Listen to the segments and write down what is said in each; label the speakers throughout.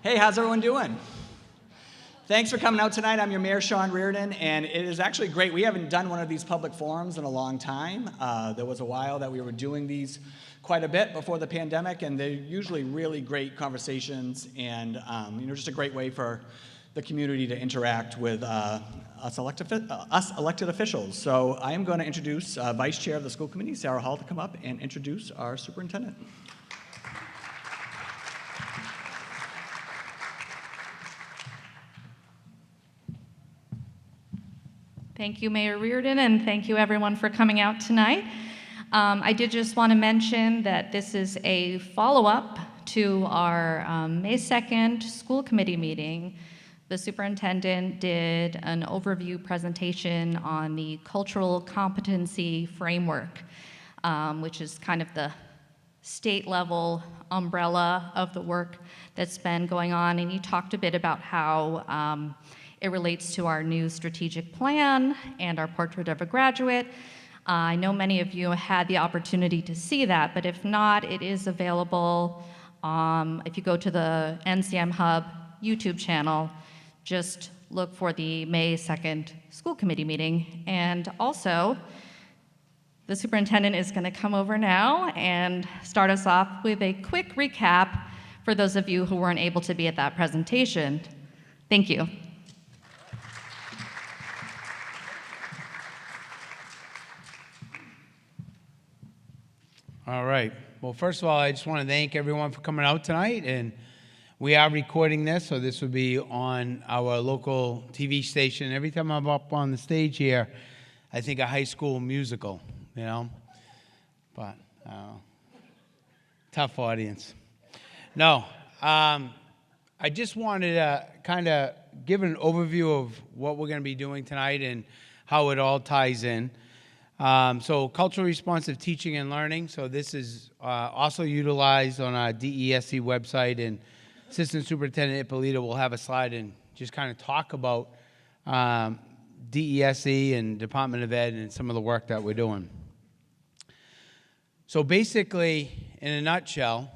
Speaker 1: Hey, how's everyone doing? Thanks for coming out tonight. I'm your Mayor, Sean Reardon, and it is actually great. We haven't done one of these public forums in a long time. There was a while that we were doing these quite a bit before the pandemic, and they're usually really great conversations and just a great way for the community to interact with us elected officials. So I am going to introduce Vice Chair of the School Committee, Sarah Hall, to come up and introduce our superintendent.
Speaker 2: Thank you, Mayor Reardon, and thank you everyone for coming out tonight. I did just want to mention that this is a follow-up to our May 2nd school committee meeting. The superintendent did an overview presentation on the cultural competency framework, which is kind of the state level umbrella of the work that's been going on, and he talked a bit about how it relates to our new strategic plan and our portrait of a graduate. I know many of you had the opportunity to see that, but if not, it is available. If you go to the NCM Hub YouTube channel, just look for the May 2nd school committee meeting. And also, the superintendent is going to come over now and start us off with a quick recap for those of you who weren't able to be at that presentation. Thank you.
Speaker 3: All right. Well, first of all, I just want to thank everyone for coming out tonight. And we are recording this, so this will be on our local TV station. Every time I'm up on the stage here, I think a high school musical, you know. But tough audience. No, I just wanted to kind of give an overview of what we're going to be doing tonight and how it all ties in. So culturally responsive teaching and learning. So this is also utilized on our DESE website, and Assistant Superintendent Ippolito will have a slide and just kind of talk about DESE and Department of Ed and some of the work that we're doing. So basically, in a nutshell,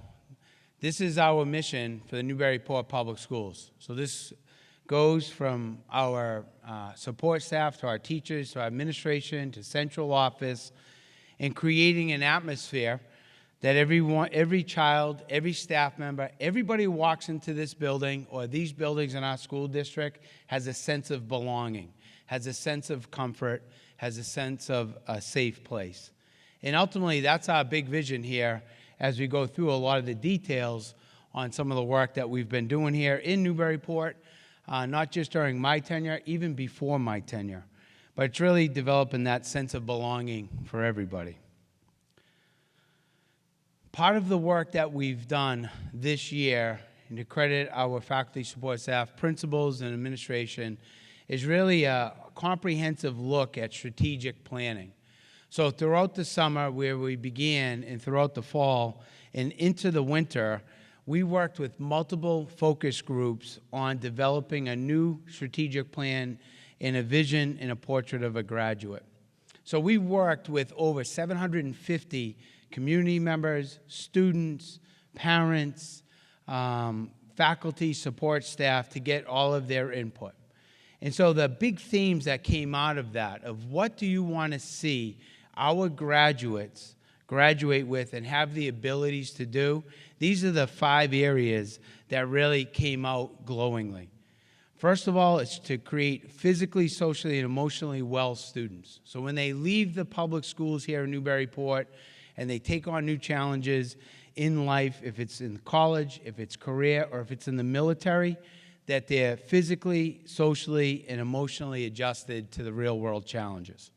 Speaker 3: this is our mission for the Newburyport Public Schools. So this goes from our support staff to our teachers to our administration to central office, and creating an atmosphere that every child, every staff member, everybody who walks into this building or these buildings in our school district has a sense of belonging, has a sense of comfort, has a sense of a safe place. And ultimately, that's our big vision here as we go through a lot of the details on some of the work that we've been doing here in Newburyport. Not just during my tenure, even before my tenure. But it's really developing that sense of belonging for everybody. Part of the work that we've done this year, and to credit our faculty, support staff, principals, and administration, is really a comprehensive look at strategic planning. So throughout the summer, where we began, and throughout the fall, and into the winter, we worked with multiple focus groups on developing a new strategic plan and a vision and a portrait of a graduate. So we worked with over 750 community members, students, parents, faculty, support staff to get all of their input. And so the big themes that came out of that, of what do you want to see our graduates graduate with and have the abilities to do, these are the 5 areas that really came out glowingly. First of all, it's to create physically, socially, and emotionally well students. So when they leave the public schools here in Newburyport and they take on new challenges in life, if it's in college, if it's career, or if it's in the military, that they're physically, socially, and emotionally adjusted to the real world challenges.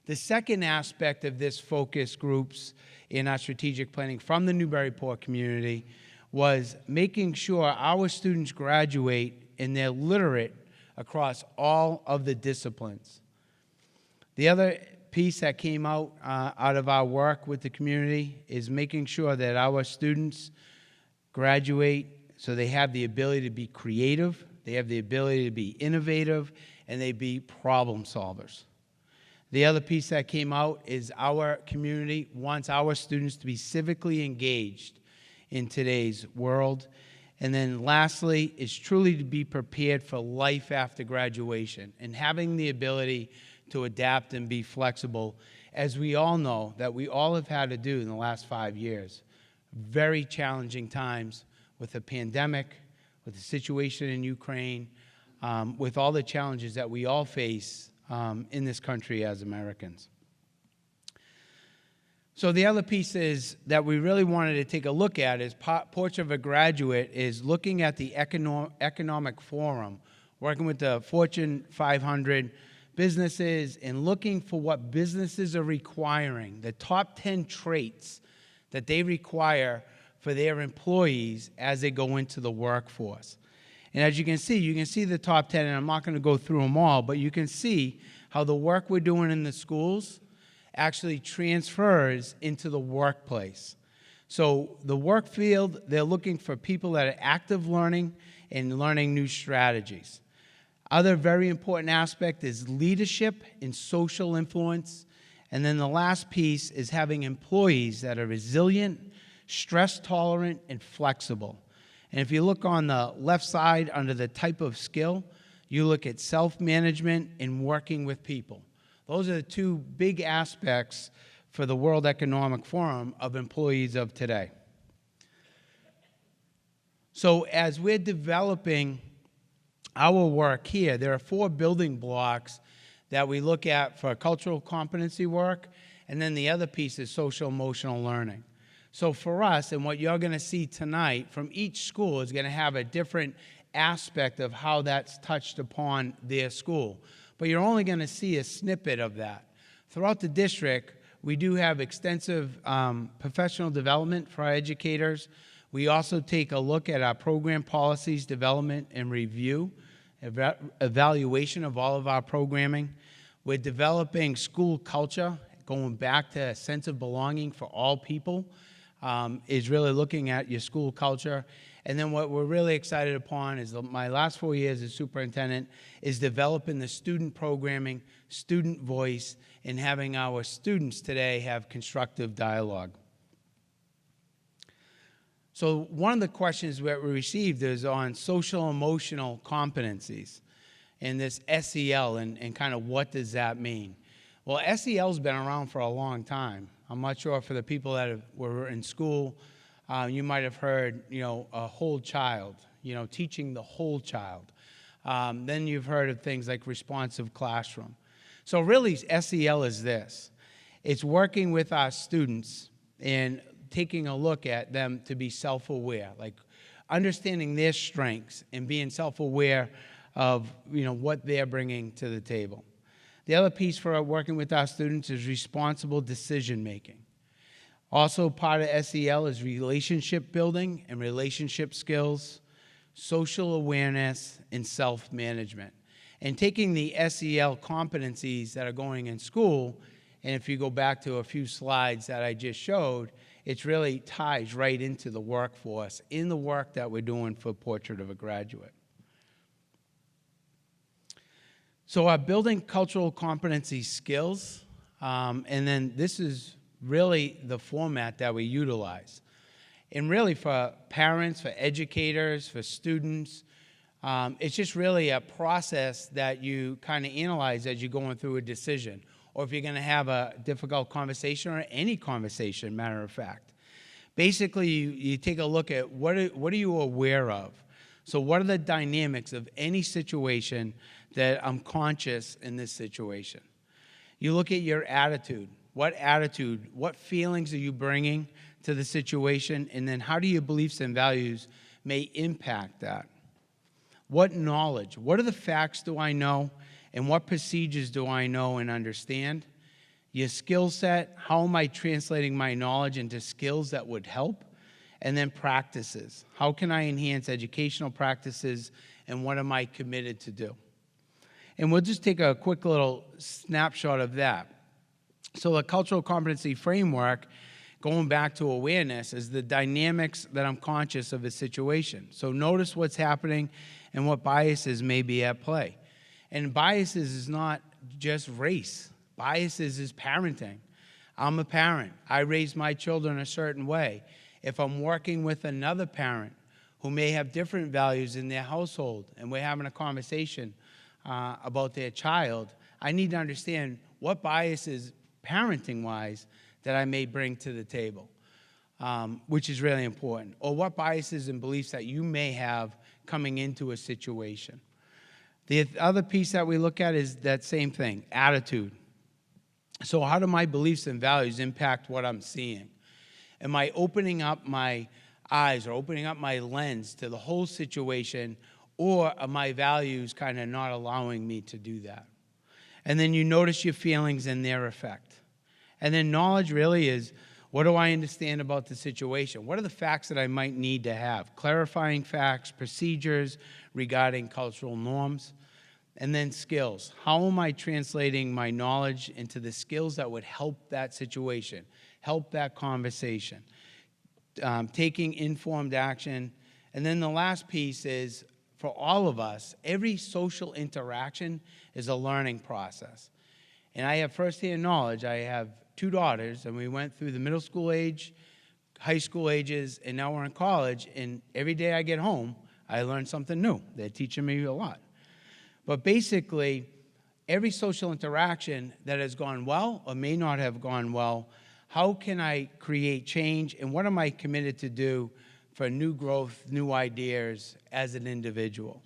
Speaker 3: The second aspect of this focus groups in our strategic planning from the Newburyport community was making sure our students graduate and they're literate across all of the disciplines. The other piece that came out of our work with the community is making sure that our students graduate so they have the ability to be creative, they have the ability to be innovative, and they be problem solvers. The other piece that came out is our community wants our students to be civically engaged in today's world. And then lastly is truly to be prepared for life after graduation and having the ability to adapt and be flexible, as we all know that we all have had to do in the last 5 years. Very challenging times with the pandemic, with the situation in Ukraine, with all the challenges that we all face in this country as Americans. So the other piece is that we really wanted to take a look at is Portrait of a Graduate is looking at the economic forum, working with the Fortune 500 businesses and looking for what businesses are requiring, the top 10 traits that they require for their employees as they go into the workforce. And as you can see the top 10, and I'm not going to go through them all, but you can see how the work we're doing in the schools actually transfers into the workplace. So the work field, they're looking for people that are active learning and learning new strategies. Other very important aspect is leadership and social influence. And then the last piece is having employees that are resilient, stress tolerant, and flexible. And if you look on the left side under the type of skill, you look at self-management and working with people. Those are the two big aspects for the World Economic Forum of employees of today. So as we're developing our work here, there are 4 building blocks that we look at for cultural competency work, and then the other piece is social emotional learning. So for us, and what you're going to see tonight from each school is going to have a different aspect of how that's touched upon their school. But you're only going to see a snippet of that. Throughout the district, we do have extensive professional development for our educators. We also take a look at our program policies, development, and review, evaluation of all of our programming. We're developing school culture, going back to a sense of belonging for all people, is really looking at your school culture. And then what we're really excited upon is my last 4 years as superintendent is developing the student programming, student voice, and having our students today have constructive dialogue. So one of the questions that we received is on social emotional competencies and this SEL and kind of what does that mean? Well, SEL's been around for a long time. I'm not sure for the people that were in school, you might have heard, a whole child, teaching the whole child. Then you've heard of things like responsive classroom. So really, SEL is this. It's working with our students and taking a look at them to be self-aware, like understanding their strengths and being self-aware of, what they're bringing to the table. The other piece for working with our students is responsible decision-making. Also part of SEL is relationship building and relationship skills, social awareness, and self-management. And taking the SEL competencies that are going in school, and if you go back to a few slides that I just showed, it really ties right into the workforce in the work that we're doing for Portrait of a Graduate. So our building cultural competency skills, and then this is really the format that we utilize. And really for parents, for educators, for students, it's just really a process that you kind of analyze as you're going through a decision, or if you're going to have a difficult conversation or any conversation, matter of fact. Basically, you take a look at what are you aware of? So what are the dynamics of any situation that I'm conscious in this situation? You look at your attitude. What feelings are you bringing to the situation? And then how do your beliefs and values may impact that? What knowledge? What are the facts do I know? And what procedures do I know and understand? Your skill set, how am I translating my knowledge into skills that would help? And then practices. How can I enhance educational practices, and what am I committed to do? And we'll just take a quick little snapshot of that. So the cultural competency framework, going back to awareness, is the dynamics that I'm conscious of a situation. So notice what's happening and what biases may be at play. And biases is not just race. Biases is parenting. I'm a parent. I raise my children a certain way. If I'm working with another parent who may have different values in their household, and we're having a conversation about their child, I need to understand what biases, parenting-wise, that I may bring to the table, which is really important, or what biases and beliefs that you may have coming into a situation. The other piece that we look at is that same thing, attitude. So how do my beliefs and values impact what I'm seeing? Am I opening up my eyes or opening up my lens to the whole situation, or are my values kind of not allowing me to do that? And then you notice your feelings and their effect. And then knowledge really is, what do I understand about the situation? What are the facts that I might need to have? Clarifying facts, procedures regarding cultural norms. And then skills. How am I translating my knowledge into the skills that would help that situation, help that conversation? Taking informed action. And then the last piece is, for all of us, every social interaction is a learning process. And I have firsthand knowledge. I have 2 daughters, and we went through the middle school age, high school ages, and now we're in college, and every day I get home, I learn something new. They're teaching me a lot. But basically, every social interaction that has gone well or may not have gone well, how can I create change, and what am I committed to do for new growth, new ideas as an individual?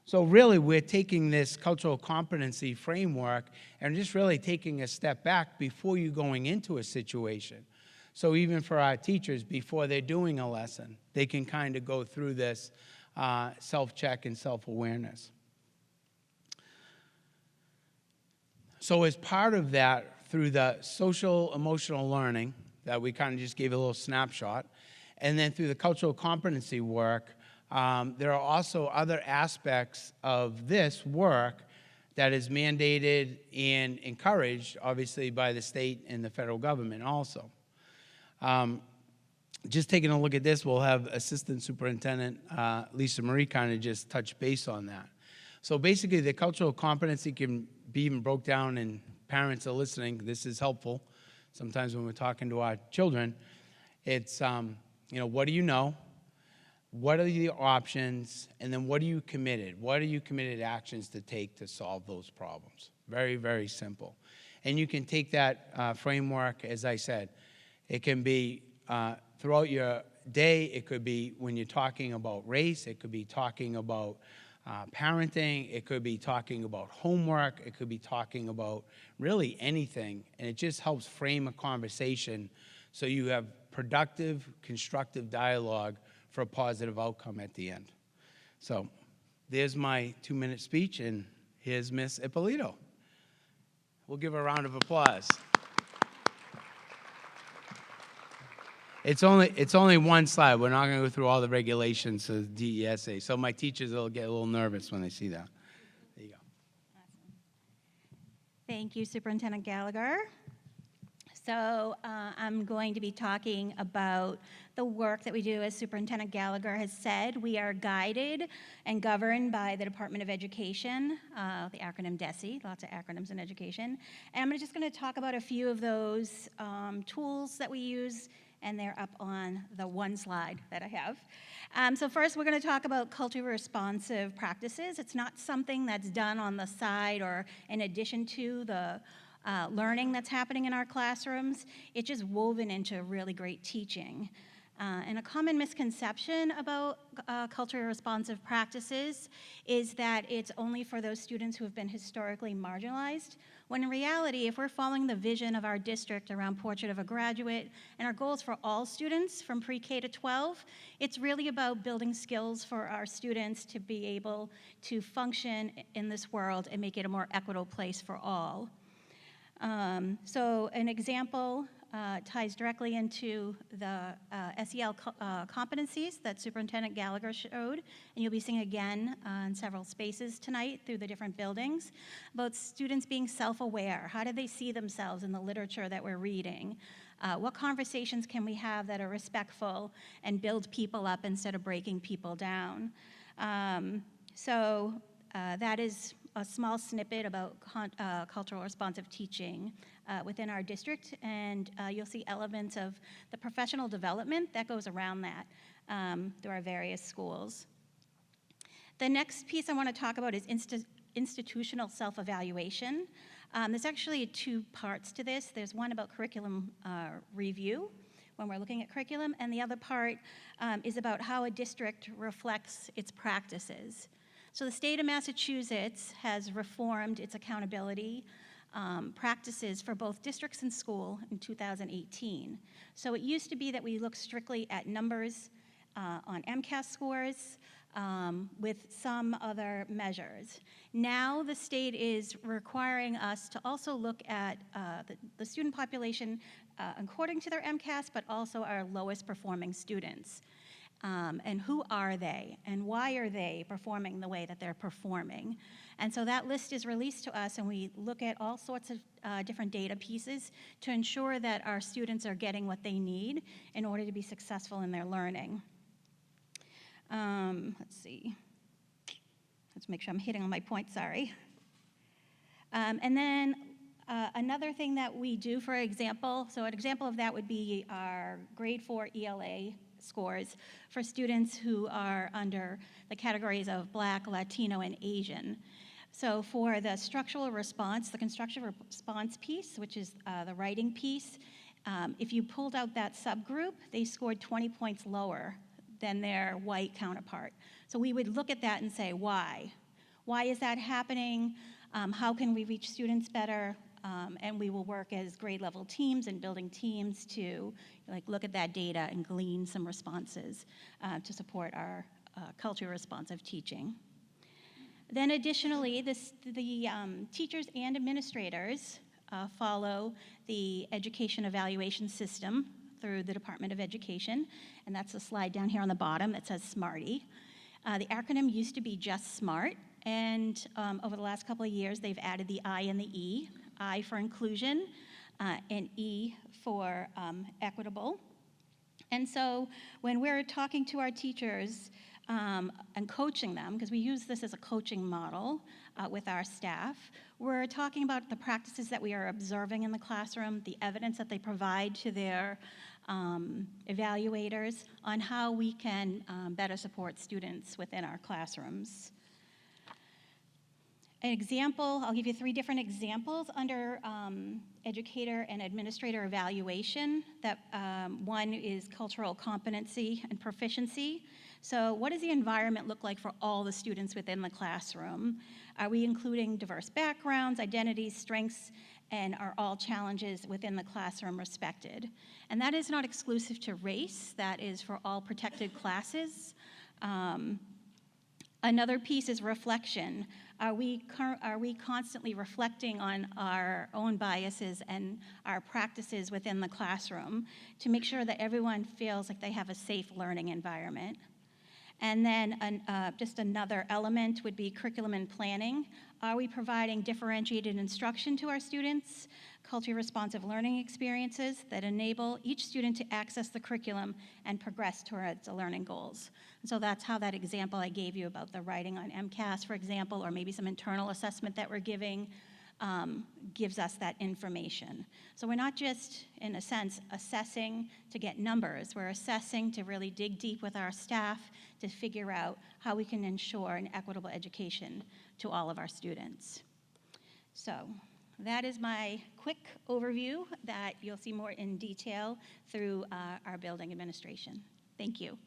Speaker 3: So really, we're taking this cultural competency framework and just really taking a step back before you going into a situation. So even for our teachers, before they're doing a lesson, they can kind of go through this self-check and self-awareness. So as part of that, through the social emotional learning that we kind of just gave a little snapshot, and then through the cultural competency work, there are also other aspects of this work that is mandated and encouraged, obviously, by the state and the federal government also. Just taking a look at this, we'll have Assistant Superintendent Lisa Marie kind of just touch base on that. So basically, the cultural competency can be even broke down, and parents are listening. This is helpful. Sometimes when we're talking to our children, it's, what do you know? What are the options? And then what are you committed? What are you committed actions to take to solve those problems? Very, very simple. And you can take that framework, as I said. It can be throughout your day. It could be when you're talking about race. It could be talking about parenting. It could be talking about homework. It could be talking about really anything. And it just helps frame a conversation so you have productive, constructive dialogue for a positive outcome at the end. So there's my 2-minute speech, and here's Miss Ippolito. We'll give her a round of applause. It's only one slide. We're not going to go through all the regulations of DESA. So my teachers will get a little nervous when they see that. There you go.
Speaker 4: Awesome. Thank you, Superintendent Gallagher. So I'm going to be talking about the work that we do. As Superintendent Gallagher has said, we are guided and governed by the Department of Education, the acronym DESE, lots of acronyms in education. And I'm just going to talk about a few of those tools that we use, and they're up on the one slide that I have. So first, we're going to talk about culturally responsive practices. It's not something that's done on the side or in addition to the learning that's happening in our classrooms. It's just woven into really great teaching. And a common misconception about culturally responsive practices is that it's only for those students who have been historically marginalized, when in reality, if we're following the vision of our district around Portrait of a Graduate and our goals for all students from pre-K to 12, it's really about building skills for our students to be able to function in this world and make it a more equitable place for all. So an example ties directly into the SEL competencies that Superintendent Gallagher showed, and you'll be seeing again in several spaces tonight through the different buildings, about students being self-aware. How do they see themselves in the literature that we're reading? What conversations can we have that are respectful and build people up instead of breaking people down? So that is a small snippet about cultural responsive teaching within our district, and you'll see elements of the professional development that goes around that through our various schools. The next piece I want to talk about is institutional self-evaluation. There's actually two parts to this. There's one about curriculum review, when we're looking at curriculum, and the other part is about how a district reflects its practices. So the state of Massachusetts has reformed its accountability practices for both districts and school in 2018. So it used to be that we looked strictly at numbers on MCAS scores with some other measures. Now the state is requiring us to also look at the student population according to their MCAS, but also our lowest performing students. And who are they, and why are they performing the way that they're performing? And so that list is released to us, and we look at all sorts of different data pieces to ensure that our students are getting what they need in order to be successful in their learning. Let's see. Let's make sure I'm hitting on my points, sorry. And then another thing that we do, for example, so an example of that would be our grade 4 ELA scores for students who are under the categories of Black, Latino, and Asian. So for the structural response, the constructive response piece, which is the writing piece, if you pulled out that subgroup, they scored 20 points lower than their white counterpart. So we would look at that and say, why? Why is that happening? How can we reach students better? And we will work as grade level teams and building teams to look at that data and glean some responses to support our culturally responsive teaching. Then additionally, the teachers and administrators follow the education evaluation system through the Department of Education, and that's the slide down here on the bottom that says SMARTY. The acronym used to be just SMART, and over the last couple of years, they've added the I and the E. I for inclusion, and E for equitable. And so when we're talking to our teachers and coaching them, because we use this as a coaching model with our staff, we're talking about the practices that we are observing in the classroom, the evidence that they provide to their evaluators on how we can better support students within our classrooms. An example, I'll give you 3 different examples under educator and administrator evaluation. That one is cultural competency and proficiency. So what does the environment look like for all the students within the classroom? Are we including diverse backgrounds, identities, strengths, and are all challenges within the classroom respected? And that is not exclusive to race, that is for all protected classes. Another piece is reflection. Are we constantly reflecting on our own biases and our practices within the classroom to make sure that everyone feels like they have a safe learning environment? And then just another element would be curriculum and planning. Are we providing differentiated instruction to our students, culturally responsive learning experiences that enable each student to access the curriculum and progress towards the learning goals? And so that's how that example I gave you about the writing on MCAS, for example, or maybe some internal assessment that we're giving, gives us that information. So we're not just, in a sense, assessing to get numbers. We're assessing to really dig deep with our staff to figure out how we can ensure an equitable education to all of our students. So that is my quick overview that you'll see more in detail through our building administration. Thank you.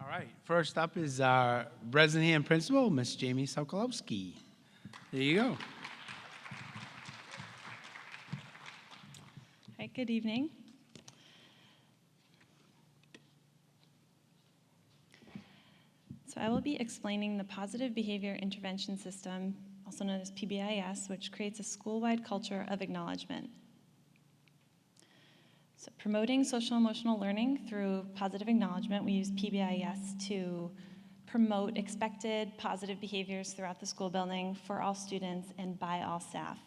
Speaker 3: All right, first up is our Bresnahan principal, Miss Jamie Sokolowski. There you go.
Speaker 5: Hi, good evening. So I will be explaining the Positive Behavior Intervention System, also known as PBIS, which creates a school-wide culture of acknowledgement. So promoting social emotional learning through positive acknowledgement, we use PBIS to promote expected positive behaviors throughout the school building for all students and by all staff.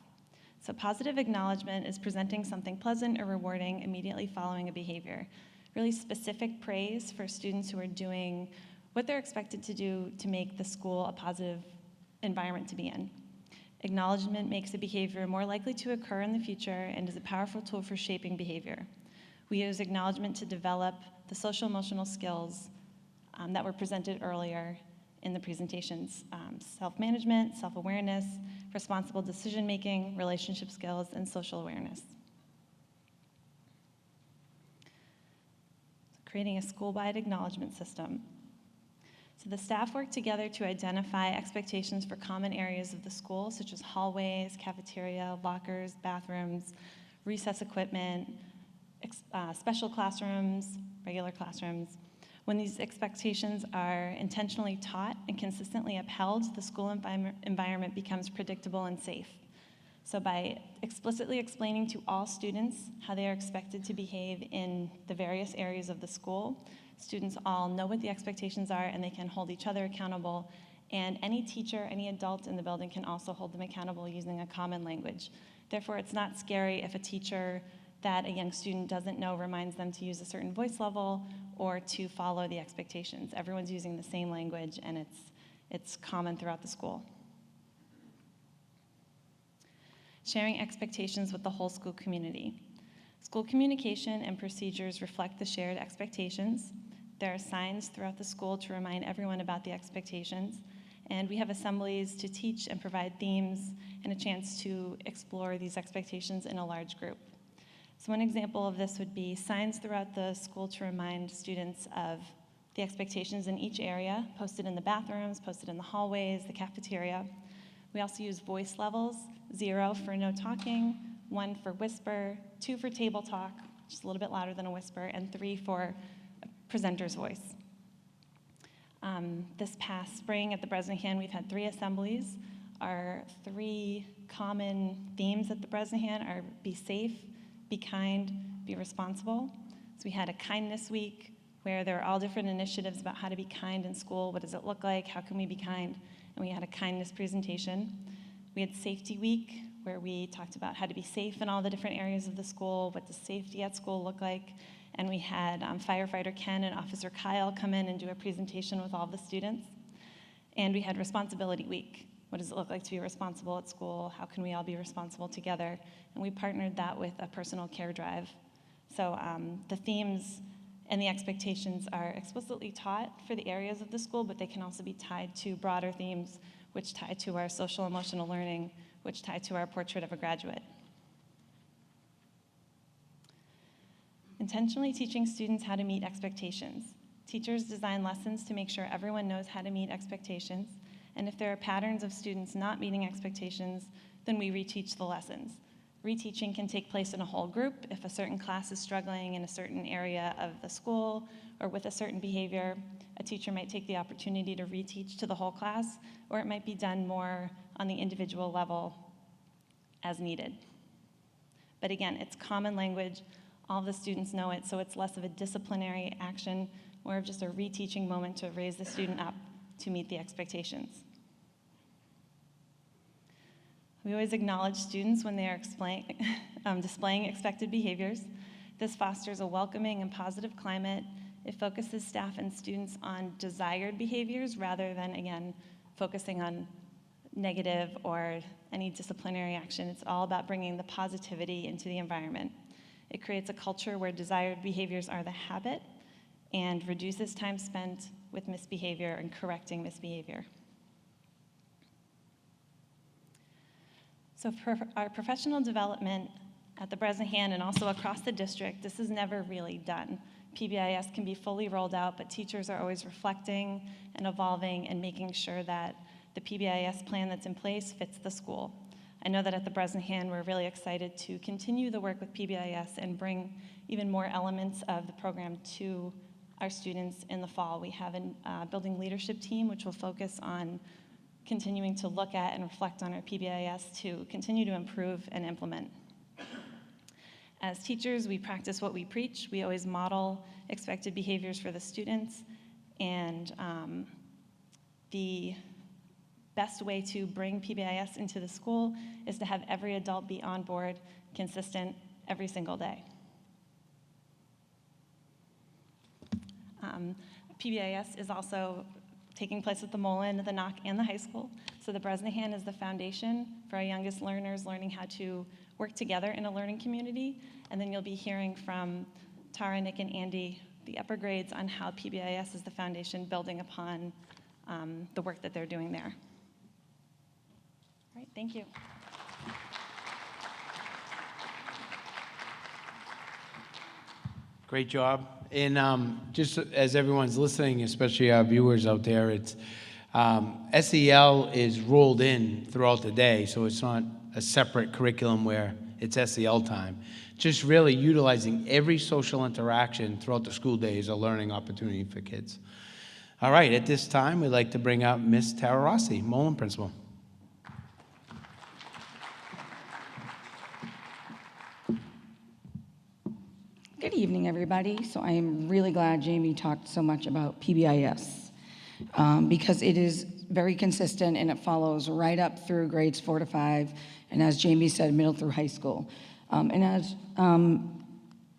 Speaker 5: So positive acknowledgement is presenting something pleasant or rewarding immediately following a behavior. Really specific praise for students who are doing what they're expected to do to make the school a positive environment to be in. Acknowledgement makes a behavior more likely to occur in the future and is a powerful tool for shaping behavior. We use acknowledgement to develop the social emotional skills that were presented earlier in the presentations: self-management, self-awareness, responsible decision-making, relationship skills, and social awareness. Creating a school-wide acknowledgement system. So the staff work together to identify expectations for common areas of the school, such as hallways, cafeteria, lockers, bathrooms, recess equipment, special classrooms, regular classrooms. When these expectations are intentionally taught and consistently upheld, the school environment becomes predictable and safe. So by explicitly explaining to all students how they are expected to behave in the various areas of the school, students all know what the expectations are and they can hold each other accountable. And any teacher, any adult in the building can also hold them accountable using a common language. Therefore, it's not scary if a teacher that a young student doesn't know reminds them to use a certain voice level or to follow the expectations. Everyone's using the same language and it's common throughout the school. Sharing expectations with the whole school community. School communication and procedures reflect the shared expectations. There are signs throughout the school to remind everyone about the expectations, and we have assemblies to teach and provide themes and a chance to explore these expectations in a large group. So one example of this would be signs throughout the school to remind students of the expectations in each area, posted in the bathrooms, posted in the hallways, the cafeteria. We also use voice levels: 0 for no talking, 1 for whisper, 2 for table talk, just a little bit louder than a whisper, and 3 for a presenter's voice. This past spring at the Bresnahan, we've had 3 assemblies. Our 3 common themes at the Bresnahan are be safe, be kind, be responsible. So we had a kindness week where there are all different initiatives about how to be kind in school. What does it look like? How can we be kind? And we had a kindness presentation. We had safety week where we talked about how to be safe in all the different areas of the school. What does safety at school look like? And we had firefighter Ken and Officer Kyle come in and do a presentation with all the students. And we had responsibility week. What does it look like to be responsible at school? How can we all be responsible together? And we partnered that with a personal care drive. So the themes and the expectations are explicitly taught for the areas of the school, but they can also be tied to broader themes, which tie to our social emotional learning, which tie to our portrait of a graduate. Intentionally teaching students how to meet expectations. Teachers design lessons to make sure everyone knows how to meet expectations. And if there are patterns of students not meeting expectations, then we reteach the lessons. Reteaching can take place in a whole group. If a certain class is struggling in a certain area of the school or with a certain behavior, a teacher might take the opportunity to reteach to the whole class, or it might be done more on the individual level as needed. But again, it's common language. All the students know it, so it's less of a disciplinary action, more of just a reteaching moment to raise the student up to meet the expectations. We always acknowledge students when they are displaying expected behaviors. This fosters a welcoming and positive climate. It focuses staff and students on desired behaviors rather than, again, focusing on negative or any disciplinary action. It's all about bringing the positivity into the environment. It creates a culture where desired behaviors are the habit and reduces time spent with misbehavior and correcting misbehavior. So for our professional development at the Bresnahan and also across the district, this is never really done. PBIS can be fully rolled out, but teachers are always reflecting and evolving and making sure that the PBIS plan that's in place fits the school. I know that at the Bresnahan, we're really excited to continue the work with PBIS and bring even more elements of the program to our students in the fall. We have a building leadership team, which will focus on continuing to look at and reflect on our PBIS to continue to improve and implement. As teachers, we practice what we preach. We always model expected behaviors for the students, and the best way to bring PBIS into the school is to have every adult be on board, consistent, every single day. PBIS is also taking place at the Mullen, the Nock, and the high school. So the Bresnahan is the foundation for our youngest learners learning how to work together in a learning community. And then you'll be hearing from Tara, Nick, and Andy, the upper grades, on how PBIS is the foundation building upon the work that they're doing there. All right, thank you.
Speaker 3: Great job. And just as everyone's listening, especially our viewers out there, it's SEL is rolled in throughout the day, so it's not a separate curriculum where it's SEL time. Just really utilizing every social interaction throughout the school day is a learning opportunity for kids. All right, at this time, we'd like to bring up Miss Tara Rossi, Mullen Principal.
Speaker 6: Good evening, everybody. So I am really glad Jamie talked so much about PBIS because it is very consistent and it follows right up through grades 4 to 5, and as Jamie said, middle through high school. And as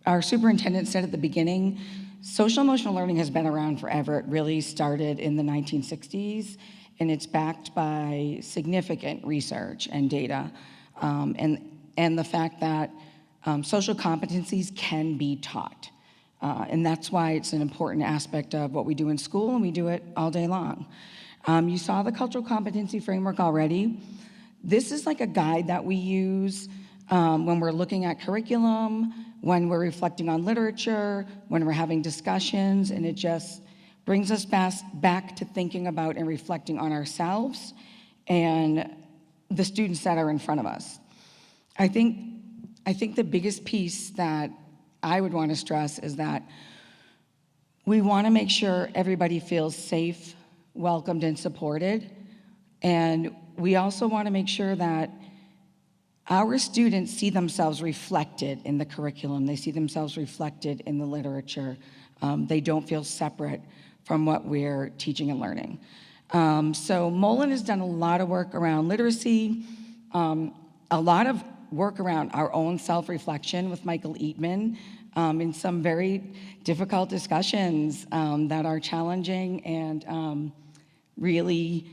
Speaker 6: our superintendent said at the beginning, social emotional learning has been around forever. It really started in the 1960s, and it's backed by significant research and data, and the fact that social competencies can be taught. And that's why it's an important aspect of what we do in school, and we do it all day long. You saw the cultural competency framework already. This is like a guide that we use when we're looking at curriculum, when we're reflecting on literature, when we're having discussions, and it just brings us back to thinking about and reflecting on ourselves and the students that are in front of us. I think the biggest piece that I would want to stress is that we want to make sure everybody feels safe, welcomed, and supported. And we also want to make sure that our students see themselves reflected in the curriculum. They see themselves reflected in the literature. They don't feel separate from what we're teaching and learning. So Mullen has done a lot of work around literacy, a lot of work around our own self-reflection with Michael Eatman in some very difficult discussions that are challenging, and really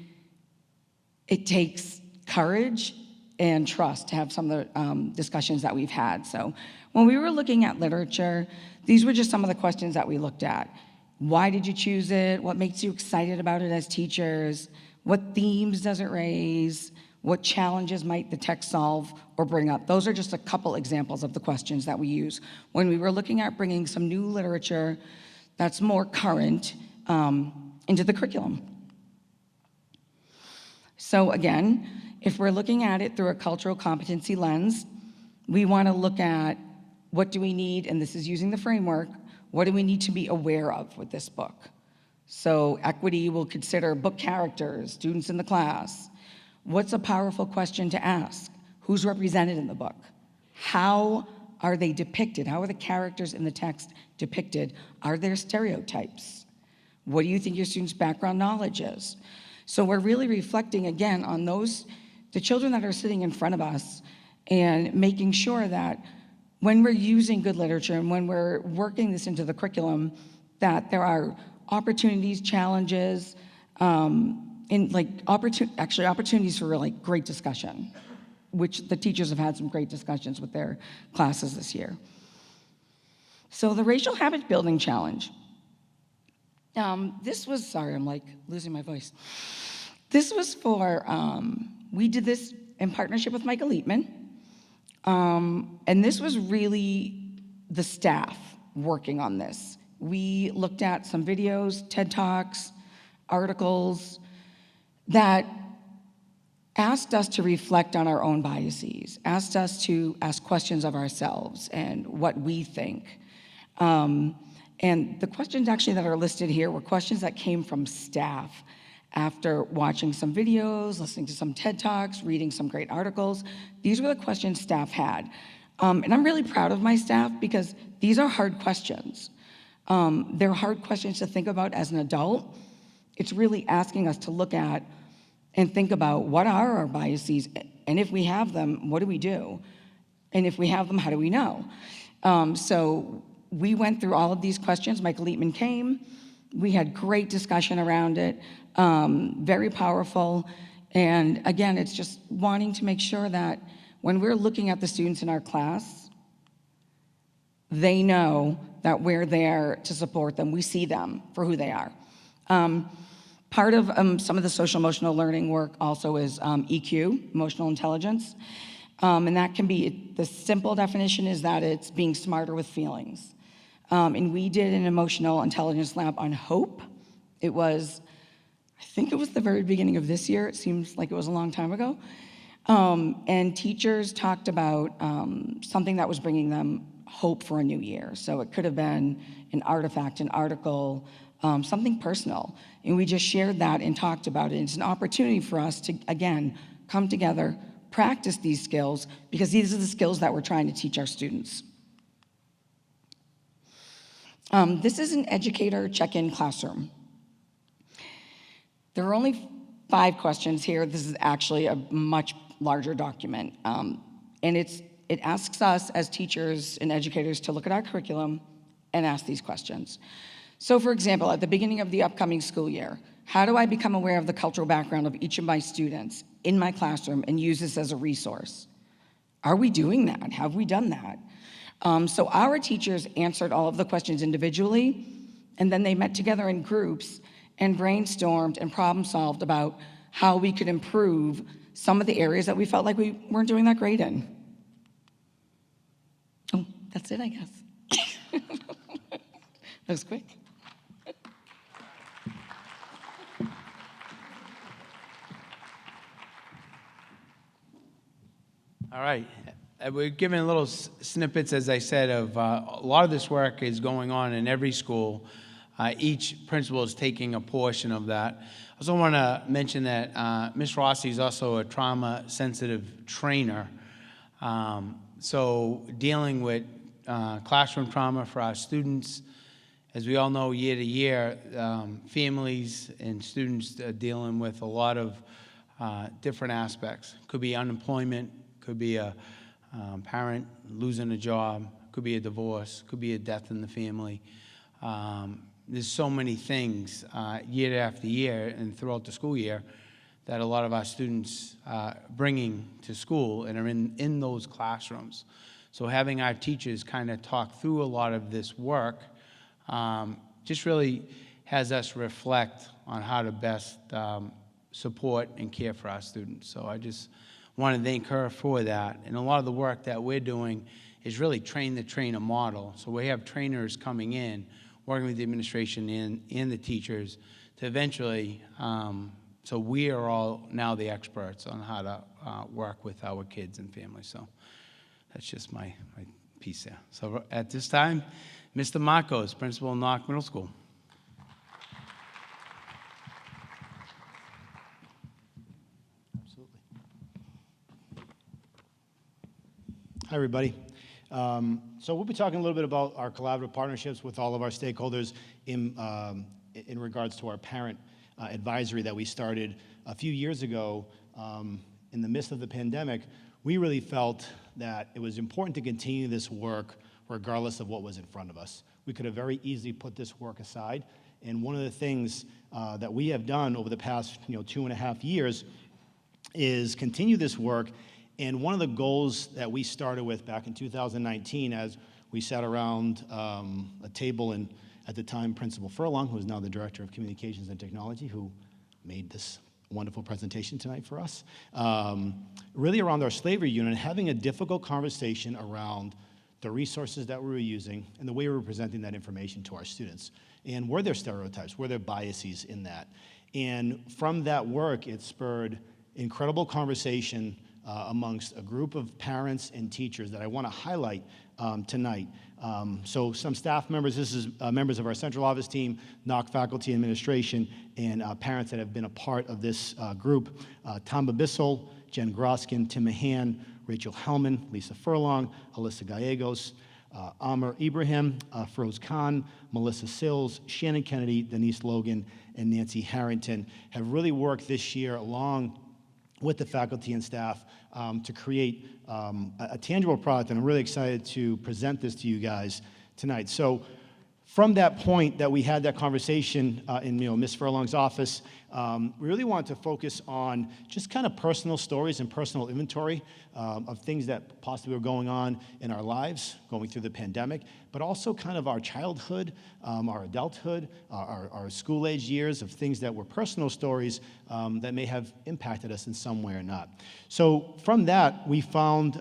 Speaker 6: it takes courage and trust to have some of the discussions that we've had. So when we were looking at literature, these were just some of the questions that we looked at. Why did you choose it? What makes you excited about it as teachers? What themes does it raise? What challenges might the text solve or bring up? Those are just a couple examples of the questions that we use when we were looking at bringing some new literature that's more current into the curriculum. So again, if we're looking at it through a cultural competency lens, we want to look at what do we need, and this is using the framework, what do we need to be aware of with this book? So equity will consider book characters, students in the class. What's a powerful question to ask? Who's represented in the book? How are they depicted? How are the characters in the text depicted? Are there stereotypes? What do you think your students' background knowledge is? So we're really reflecting again on the children that are sitting in front of us, and making sure that when we're using good literature and when we're working this into the curriculum, that there are opportunities, challenges, opportunities for really great discussion, which the teachers have had some great discussions with their classes this year. So the racial habit building challenge. Sorry, I'm like losing my voice. This was for, we did this in partnership with Michael Eatman. And this was really the staff working on this. We looked at some videos, TED Talks, articles that asked us to reflect on our own biases, asked us to ask questions of ourselves and what we think. And the questions actually that are listed here were questions that came from staff after watching some videos, listening to some TED Talks, reading some great articles. These were the questions staff had. And I'm really proud of my staff because these are hard questions. They're hard questions to think about as an adult, It's really asking us to look at and think about what are our biases, and if we have them, what do we do? And if we have them, how do we know? So we went through all of these questions. Michael Eatman came. We had great discussion around it, very powerful. And again, it's just wanting to make sure that when we're looking at the students in our class, they know that we're there to support them. We see them for who they are. Part of some of the social emotional learning work also is EQ, emotional intelligence. And that can be, the simple definition is that it's being smarter with feelings. And we did an emotional intelligence lab on hope. It was, I think it was the very beginning of this year. It seems like it was a long time ago. And teachers talked about something that was bringing them hope for a new year. So it could have been an artifact, an article, something personal. And we just shared that and talked about it. It's an opportunity for us to, again, come together, practice these skills, because these are the skills that we're trying to teach our students. This is an Educator check-in classroom. There are only 5 questions here. This is actually a much larger document. And it asks us as teachers and educators to look at our curriculum and ask these questions. So for example, at the beginning of the upcoming school year, how do I become aware of the cultural background of each of my students in my classroom and use this as a resource? Are we doing that? Have we done that? So our teachers answered all of the questions individually, and then they met together in groups and brainstormed and problem solved about how we could improve some of the areas that we felt like we weren't doing that great in. Oh, that's it, I guess. That was quick.
Speaker 3: All right. We're giving little snippets, as I said, of a lot of this work is going on in every school. Each principal is taking a portion of that. I also want to mention that Ms. Rossi is also a trauma-sensitive trainer. So dealing with classroom trauma for our students, as we all know, year to year, families and students are dealing with a lot of different aspects. Could be unemployment, could be a parent losing a job, could be a divorce, could be a death in the family. There's so many things year after year and throughout the school year that a lot of our students bringing to school and are in those classrooms. So having our teachers kind of talk through a lot of this work just really has us reflect on how to best support and care for our students. So I just want to thank her for that. And a lot of the work that we're doing is really train the trainer model. So we have trainers coming in, working with the administration and the teachers to eventually, so we are all now the experts on how to work with our kids and families. So that's just my piece there. So at this time, Mr. Marcos, Principal of Nock Middle School.
Speaker 7: Hi, everybody. So we'll be talking a little bit about our collaborative partnerships with all of our stakeholders in regards to our parent advisory that we started a few years ago. In the midst of the pandemic, we really felt that it was important to continue this work regardless of what was in front of us. We could have very easily put this work aside, and one of the things that we have done over the past 2.5 years is continue this work. And one of the goals that we started with back in 2019, as we sat around a table, and at the time, Principal Furlong, who is now the Director of Communications and Technology, who made this wonderful presentation tonight for us, really around our slavery unit, having a difficult conversation around the resources that we were using and the way we were presenting that information to our students. And were there stereotypes? Were there biases in that? And from that work, it spurred incredible conversation amongst a group of parents and teachers that I want to highlight tonight. So some staff members, this is members of our central office team, Nock faculty administration, and parents that have been a part of this group. Tom Babissel, Jen Groskin, Tim Mahan, Rachel Hellman, Lisa Furlong, Alyssa Gallegos, Amr Ibrahim, Feroz Khan, Melissa Sills, Shannon Kennedy, Denise Logan, and Nancy Harrington have really worked this year along with the faculty and staff to create a tangible product, and I'm really excited to present this to you guys tonight. So from that point that we had that conversation in Ms. Furlong's office, we really wanted to focus on just kind of personal stories and personal inventory of things that possibly were going on in our lives, going through the pandemic, but also kind of our childhood, our adulthood, our school-age years of things that were personal stories that may have impacted us in some way or not. So from that, we found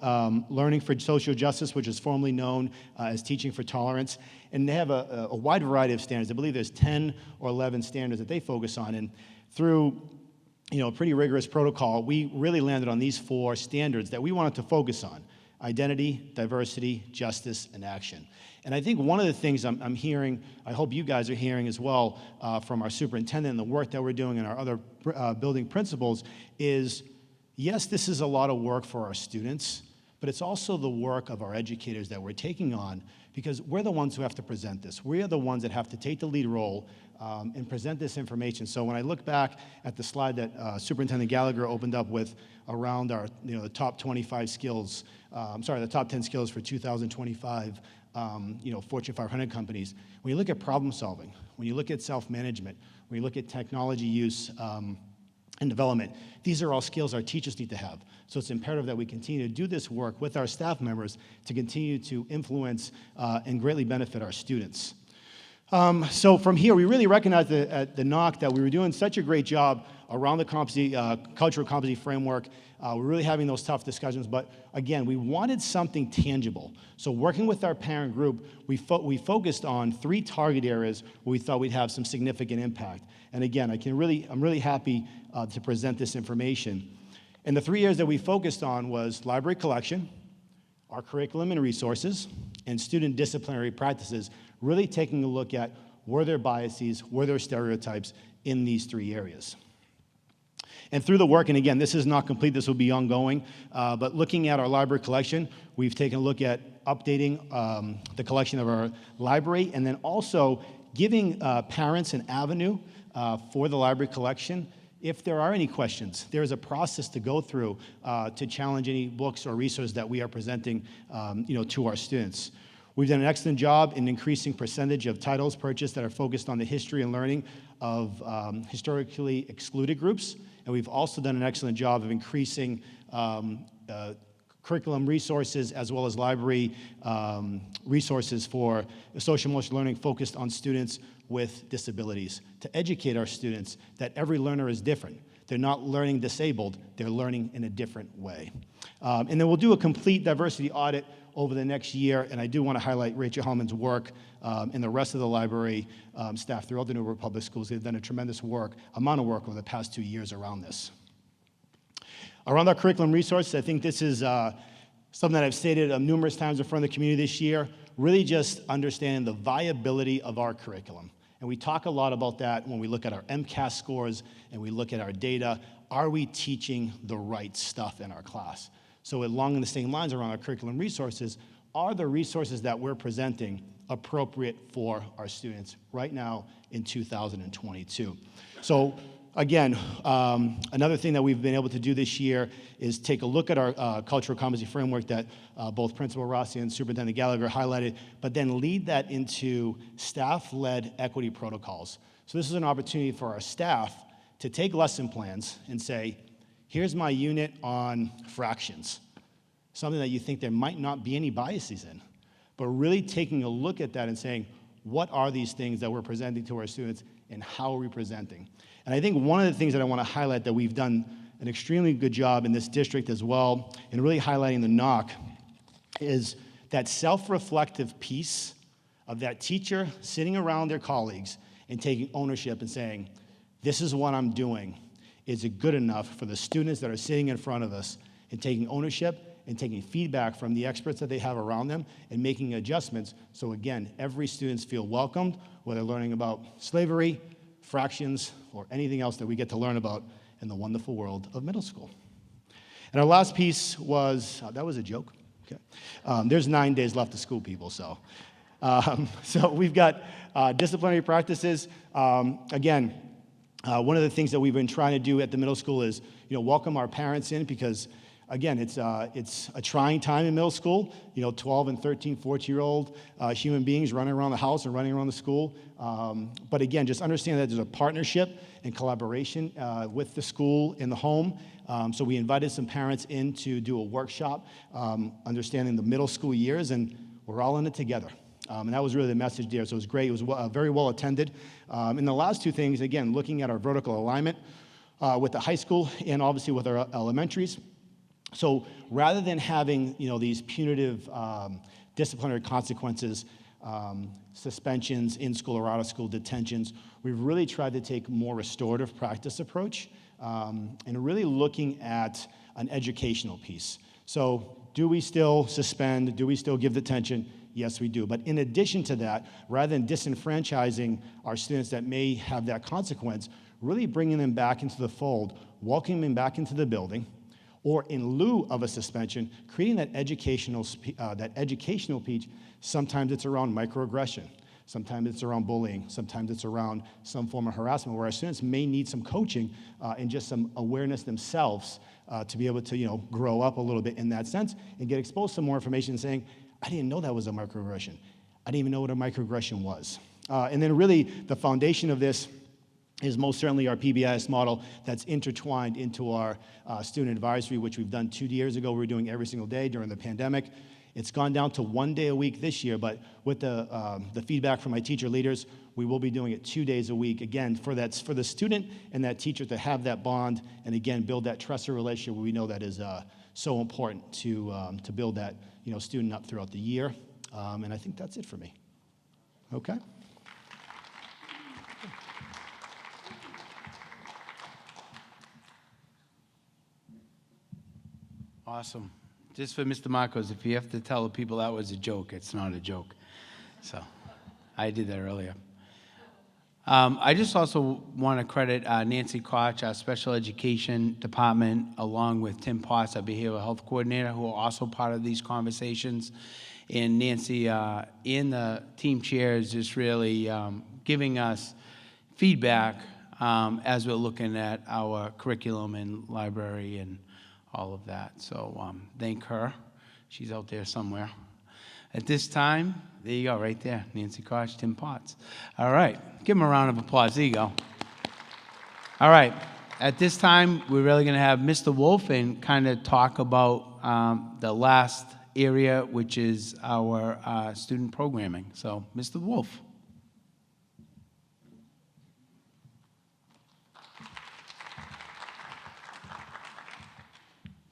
Speaker 7: Learning for Social Justice, which is formerly known as Teaching for Tolerance, and they have a wide variety of standards. I believe there's 10 or 11 standards that they focus on, and through a pretty rigorous protocol, we really landed on these 4 standards that we wanted to focus on: identity, diversity, justice, and action. And I think one of the things I'm hearing, I hope you guys are hearing as well from our superintendent and the work that we're doing and our other building principals is, yes, this is a lot of work for our students, but it's also the work of our educators that we're taking on, because we're the ones who have to present this. We are the ones that have to take the lead role and present this information. So when I look back at the slide that Superintendent Gallagher opened up with around our, the top 25 skills, the top 10 skills for 2025, Fortune 500 companies. When you look at problem solving, when you look at self-management, when you look at technology use and development, these are all skills our teachers need to have. So it's imperative that we continue to do this work with our staff members to continue to influence and greatly benefit our students. So from here, we really recognized at the Nock that we were doing such a great job around the cultural competency framework. We're really having those tough discussions, but again, we wanted something tangible. So working with our parent group, we focused on 3 target areas where we thought we'd have some significant impact. And again, I'm really happy to present this information. And the 3 areas that we focused on was library collection, our curriculum and resources, and student disciplinary practices, really taking a look at were there biases, were there stereotypes in these 3 areas. And through the work, and again, this is not complete, this will be ongoing, but looking at our library collection, we've taken a look at updating the collection of our library, and then also giving parents an avenue for the library collection. If there are any questions, there is a process to go through to challenge any books or resources that we are presenting to our students. We've done an excellent job in increasing percentage of titles purchased that are focused on the history and learning of historically excluded groups. And we've also done an excellent job of increasing curriculum resources as well as library resources for social emotional learning focused on students with disabilities, to educate our students that every learner is different. They're not learning disabled, they're learning in a different way. And then we'll do a complete diversity audit over the next year, and I do want to highlight Rachel Hellman's work and the rest of the library staff throughout the Newport Public Schools. They've done a tremendous amount of work over the past 2 years around this. Around our curriculum resources, I think this is something that I've stated numerous times in front of the community this year, really just understanding the viability of our curriculum. And we talk a lot about that when we look at our MCAS scores and we look at our data. Are we teaching the right stuff in our class? So along the same lines around our curriculum resources, are the resources that we're presenting appropriate for our students right now in 2022? So again, another thing that we've been able to do this year is take a look at our cultural competency framework that both Principal Rossi and Superintendent Gallagher highlighted, but then lead that into staff-led equity protocols. So this is an opportunity for our staff to take lesson plans and say, here's my unit on fractions, something that you think there might not be any biases in, but really taking a look at that and saying, what are these things that we're presenting to our students and how are we presenting? And I think one of the things that I want to highlight that we've done an extremely good job in this district as well, in really highlighting the Nock, is that self-reflective piece of that teacher sitting around their colleagues and taking ownership and saying, this is what I'm doing. Is it good enough for the students that are sitting in front of us, and taking ownership and taking feedback from the experts that they have around them and making adjustments so, again, every student feels welcomed, whether learning about slavery, fractions, or anything else that we get to learn about in the wonderful world of middle school. And our last piece was, that was a joke. Okay. There's 9 days left of school, people, so. So we've got disciplinary practices. Again, one of the things that we've been trying to do at the middle school is, welcome our parents in because, again, it's a trying time in middle school. 12 and 13, 14-year-old human beings running around the house and running around the school. But again, just understand that there's a partnership and collaboration with the school and the home. So we invited some parents in to do a workshop, understanding the middle school years, and we're all in it together. And that was really the message there. So it was great. It was very well attended. And the last two things, again, looking at our vertical alignment with the high school and obviously with our elementaries. So rather than having these punitive disciplinary consequences, suspensions, in-school or out-of-school detentions, we've really tried to take a more restorative practice approach and really looking at an educational piece. So do we still suspend? Do we still give detention? Yes, we do. But in addition to that, rather than disenfranchising our students that may have that consequence, really bringing them back into the fold, welcoming them back into the building, or in lieu of a suspension, creating that educational piece. Sometimes it's around microaggression. Sometimes it's around bullying. Sometimes it's around some form of harassment where our students may need some coaching and just some awareness themselves to be able to grow up a little bit in that sense and get exposed to more information saying, I didn't know that was a microaggression. I didn't even know what a microaggression was. And then really the foundation of this is most certainly our PBIS model that's intertwined into our student advisory, which we've done 2 years ago. We were doing every single day during the pandemic. It's gone down to 1 day a week this year, but with the feedback from my teacher leaders, we will be doing it 2 days a week, again, for the student and that teacher to have that bond and, again, build that trusted relationship. We know that is so important to build that student up throughout the year. And I think that's it for me. Okay?
Speaker 3: Awesome. Just for Mr. Marcos, if you have to tell the people that was a joke, it's not a joke. So I did that earlier. I just also want to credit Nancy Koch, our special education department, along with Tim Potts, our behavioral health coordinator, who are also part of these conversations. And Nancy and the team chair is just really giving us feedback as we're looking at our curriculum and library and all of that. So thank her. She's out there somewhere. At this time, there you go, right there. Nancy Koch, Tim Potts. All right. Give them a round of applause. There you go. All right. At this time, we're really going to have Mr. Wolf and kind of talk about the last area, which is our student programming. So, Mr. Wolf.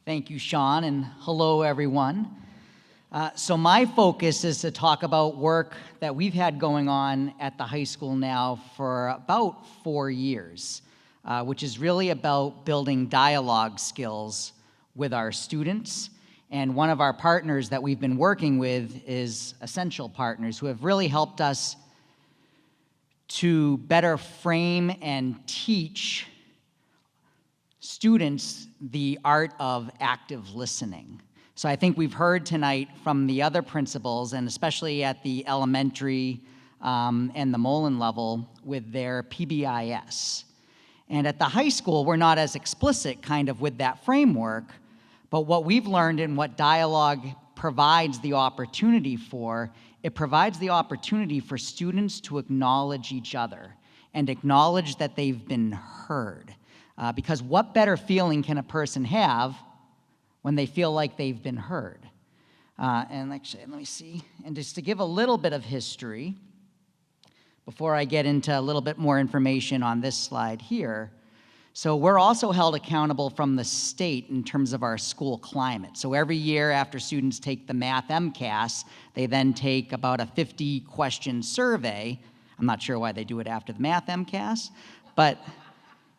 Speaker 8: Thank you, Sean, and hello, everyone. So my focus is to talk about work that we've had going on at the high school now for about 4 years, which is really about building dialogue skills with our students. And one of our partners that we've been working with is Essential Partners, who have really helped us to better frame and teach students the art of active listening. So I think we've heard tonight from the other principals, and especially at the elementary and the Mullen level with their PBIS. And at the high school, we're not as explicit kind of with that framework, but what we've learned and what dialogue provides the opportunity for, it provides the opportunity for students to acknowledge each other and acknowledge that they've been heard. Because what better feeling can a person have when they feel like they've been heard? And actually, let me see. And just to give a little bit of history, before I get into a little bit more information on this slide here. So we're also held accountable from the state in terms of our school climate. So every year after students take the math MCAS, they then take about a 50-question survey. I'm not sure why they do it after the math MCAS, but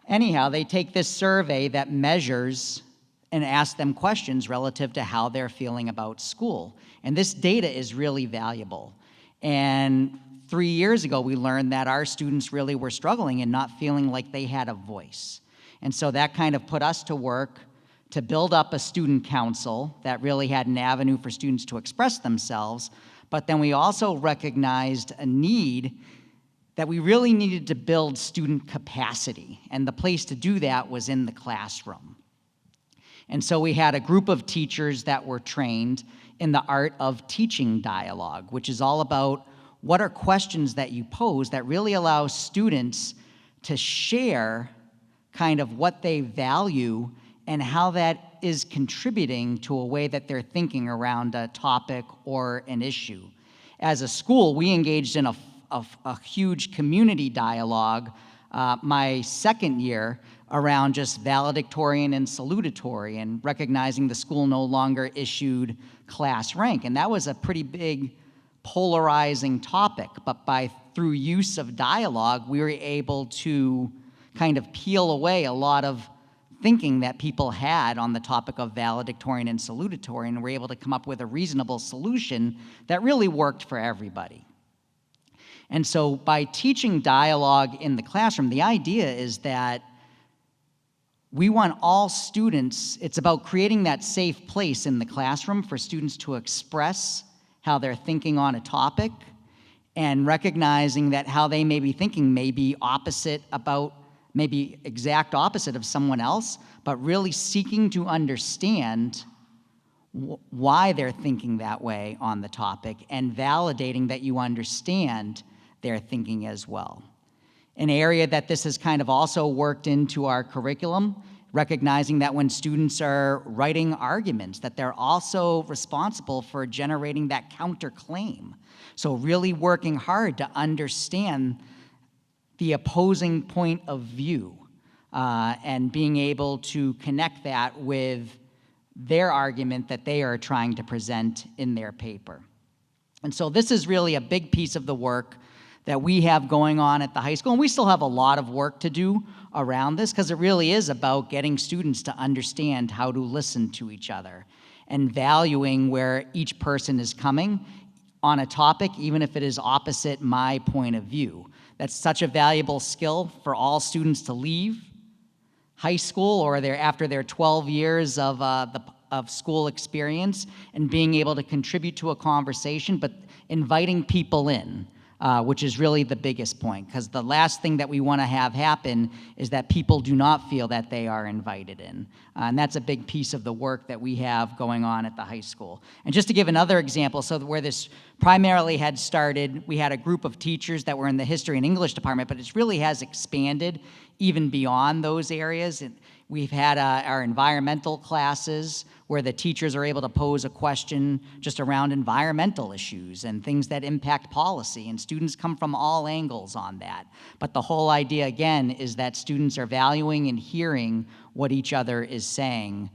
Speaker 8: anyhow, they take this survey that measures and asks them questions relative to how they're feeling about school. And this data is really valuable. And 3 years ago, we learned that our students really were struggling and not feeling like they had a voice. And so that kind of put us to work to build up a student council that really had an avenue for students to express themselves, but then we also recognized a need that we really needed to build student capacity, and the place to do that was in the classroom. And so we had a group of teachers that were trained in the art of teaching dialogue, which is all about what are questions that you pose that really allow students to share kind of what they value and how that is contributing to a way that they're thinking around a topic or an issue. As a school, we engaged in a huge community dialogue my second year around just valedictorian and salutatory and recognizing the school no longer issued class rank. And that was a pretty big polarizing topic, but through use of dialogue, we were able to kind of peel away a lot of thinking that people had on the topic of valedictorian and salutatory, and were able to come up with a reasonable solution that really worked for everybody. And so by teaching dialogue in the classroom, the idea is that we want all students, it's about creating that safe place in the classroom for students to express how they're thinking on a topic, and recognizing that how they may be thinking may be opposite about, maybe exact opposite of someone else, but really seeking to understand why they're thinking that way on the topic, and validating that you understand their thinking as well. An area that this has kind of also worked into our curriculum, recognizing that when students are writing arguments, that they're also responsible for generating that counterclaim. So really working hard to understand the opposing point of view, and being able to connect that with their argument that they are trying to present in their paper. And so this is really a big piece of the work that we have going on at the high school. And we still have a lot of work to do around this, because it really is about getting students to understand how to listen to each other and valuing where each person is coming on a topic, even if it is opposite my point of view. That's such a valuable skill for all students to leave high school or after their 12 years of school experience, and being able to contribute to a conversation, but inviting people in, which is really the biggest point, because the last thing that we want to have happen is that people do not feel that they are invited in. And that's a big piece of the work that we have going on at the high school. And just to give another example, so where this primarily had started, we had a group of teachers that were in the history and English department, but it really has expanded even beyond those areas. And we've had our environmental classes where the teachers are able to pose a question just around environmental issues and things that impact policy, and students come from all angles on that. But the whole idea, again, is that students are valuing and hearing what each other is saying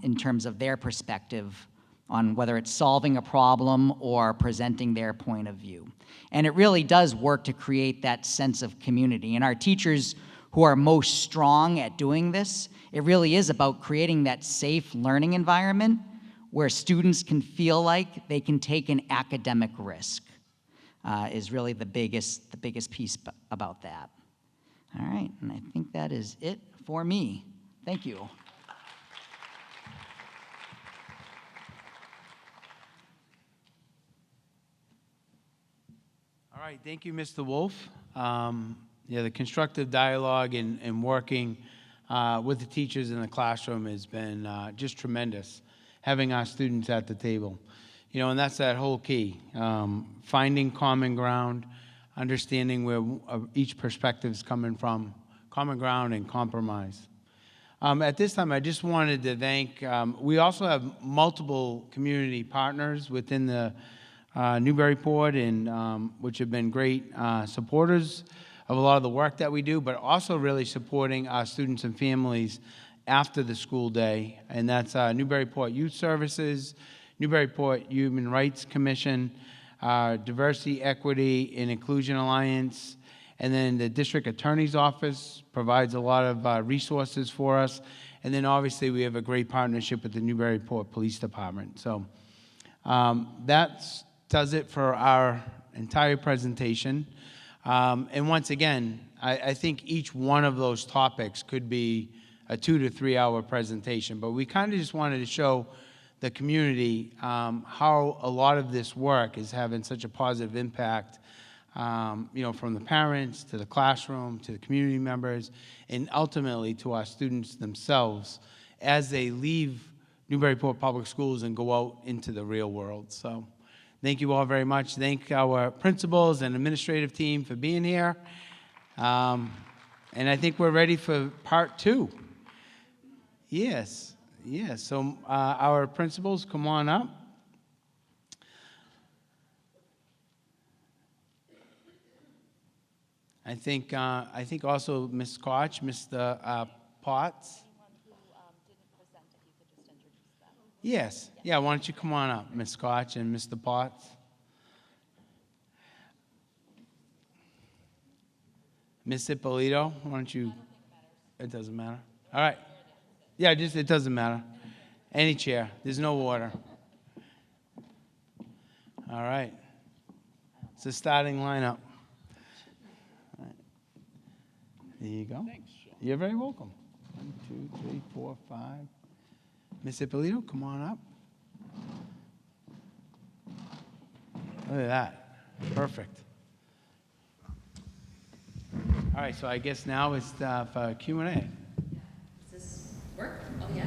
Speaker 8: in terms of their perspective on whether it's solving a problem or presenting their point of view. And it really does work to create that sense of community. And our teachers who are most strong at doing this, it really is about creating that safe learning environment where students can feel like they can take an academic risk, is really the biggest piece about that. All right, and I think that is it for me. Thank you.
Speaker 3: All right, thank you, Mr. Wolf. Yeah, the constructive dialogue and working with the teachers in the classroom has been just tremendous, having our students at the table. You know, and that's that whole key, finding common ground, understanding where each perspective is coming from, common ground and compromise. At this time, I just wanted to thank, we also have multiple community partners within the Newburyport, and which have been great supporters of a lot of the work that we do, but also really supporting our students and families after the school day. And that's Newburyport Youth Services, Newburyport Human Rights Commission, Diversity, Equity, and Inclusion Alliance, and then the District Attorney's Office provides a lot of resources for us. And then obviously we have a great partnership with the Newburyport Police Department. So that does it for our entire presentation. And once again, I think each one of those topics could be a 2 to 3 hour presentation. But we kind of just wanted to show the community how a lot of this work is having such a positive impact, from the parents to the classroom to the community members, and ultimately to our students themselves as they leave Newburyport Public Schools and go out into the real world. So thank you all very much. Thank our principals and administrative team for being here. And I think we're ready for part 2. Yes. So our principals, come on up. I think also Ms. Koch, Mr. Potts. Yes. Yeah, why don't you come on up, Ms. Koch and Mr. Potts. Ms. Ippolito, why don't you? It doesn't matter. All right. Yeah, it doesn't matter. Any chair. There's no order. All right. It's the starting lineup. All right. There you go. Thanks, Sean. You're very welcome. 1, 2, 3, 4, 5. Ms. Ippolito, come on up. Look at that. Perfect. All right, so I guess now it's for Q&A.
Speaker 2: Does this work? Oh, yeah.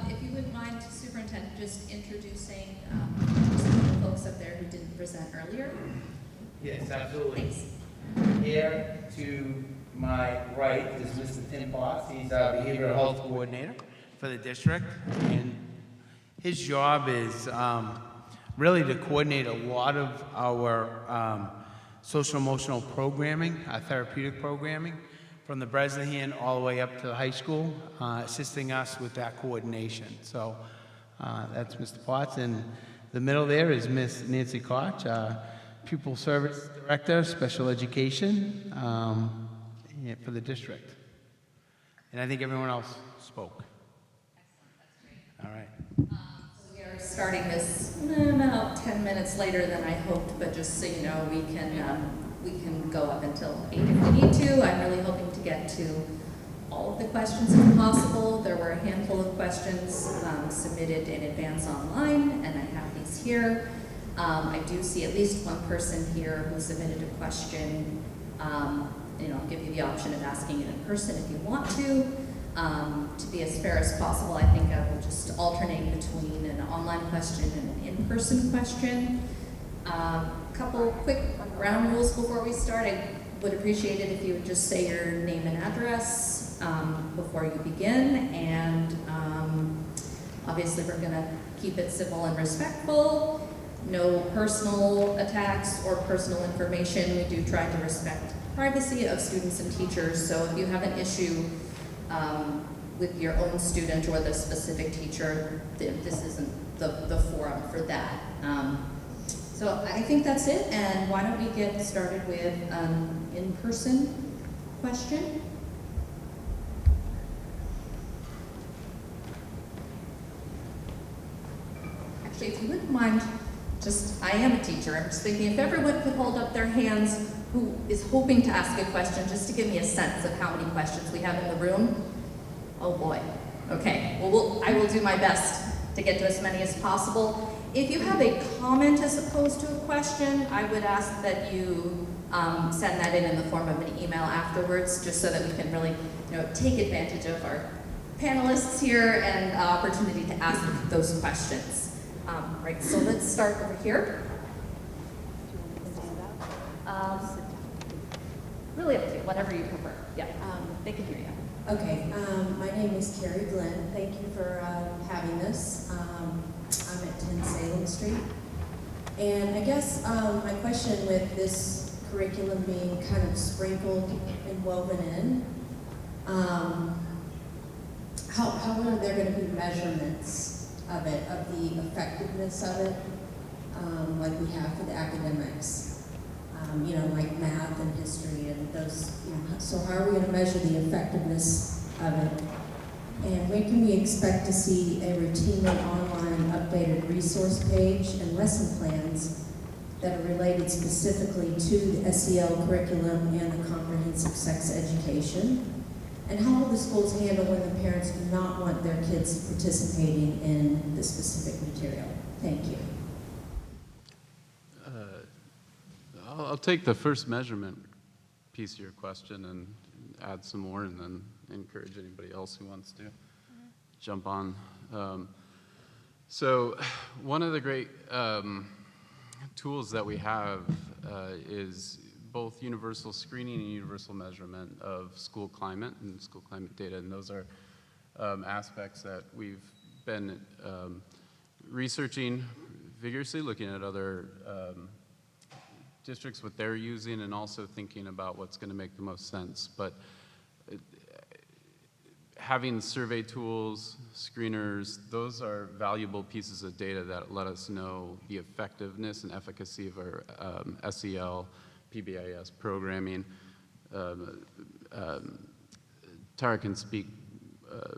Speaker 2: If you wouldn't mind, Superintendent, just introducing some of the folks up there who didn't present earlier.
Speaker 3: Yes, absolutely.
Speaker 2: Thanks.
Speaker 3: Here to my right is Mr. Tim Potts. He's our behavioral health coordinator for the district, and his job is really to coordinate a lot of our social emotional programming, our therapeutic programming, from the Bresnahan all the way up to the high school, assisting us with that coordination. So that's Mr. Potts, and the middle there is Miss Nancy Koch, Pupil Service Director, Special Education for the district. And I think everyone else spoke. All right.
Speaker 2: So we are starting this about 10 minutes later than I hoped, but just so you know, we can go up until 8 if we need to. I'm really hoping to get to all of the questions if possible. There were a handful of questions submitted in advance online, and I have these here. I do see at least one person here who submitted a question. I'll give you the option of asking it in person if you want to. To be as fair as possible, I think I will just alternate between an online question and an in-person question. Couple quick ground rules before we start. I would appreciate it if you would just say your name and address before you begin. And obviously we're going to keep it civil and respectful. No personal attacks or personal information. We do try to respect privacy of students and teachers. So if you have an issue with your own student or the specific teacher, this isn't the forum for that. So I think that's it, and why don't we get started with an in-person question? Actually, if you wouldn't mind, I am a teacher, I'm just thinking if everyone could hold up their hands who is hoping to ask a question, just to give me a sense of how many questions we have in the room. Oh boy. Okay. Well, I will do my best to get to as many as possible. If you have a comment as opposed to a question, I would ask that you send that in the form of an email afterwards, just so that we can really, take advantage of our panelists here and opportunity to ask those questions. Right. So let's start over here. Really up to you, whatever you prefer. Yeah. They can hear you.
Speaker 9: Okay, my name is Carrie Glenn. Thank you for having this. I'm at 10 Salem Street. And I guess my question with this curriculum being kind of sprinkled and woven in, how are there going to be measurements of it, of the effectiveness of it, like we have for the academics? Like math and history and those, so how are we going to measure the effectiveness of it? And when can we expect to see a routinely online updated resource page and lesson plans that are related specifically to the SEL curriculum and the comprehensive sex education? And how will the schools handle when the parents do not want their kids participating in the specific material? Thank you.
Speaker 10: I'll take the first measurement piece of your question and add some more, and then encourage anybody else who wants to jump on. So one of the great tools that we have is both universal screening and universal measurement of school climate and school climate data, and those are aspects that we've been researching vigorously, looking at other districts, what they're using, and also thinking about what's going to make the most sense. But having survey tools, screeners, those are valuable pieces of data that let us know the effectiveness and efficacy of our SEL, PBIS programming. Tara can speak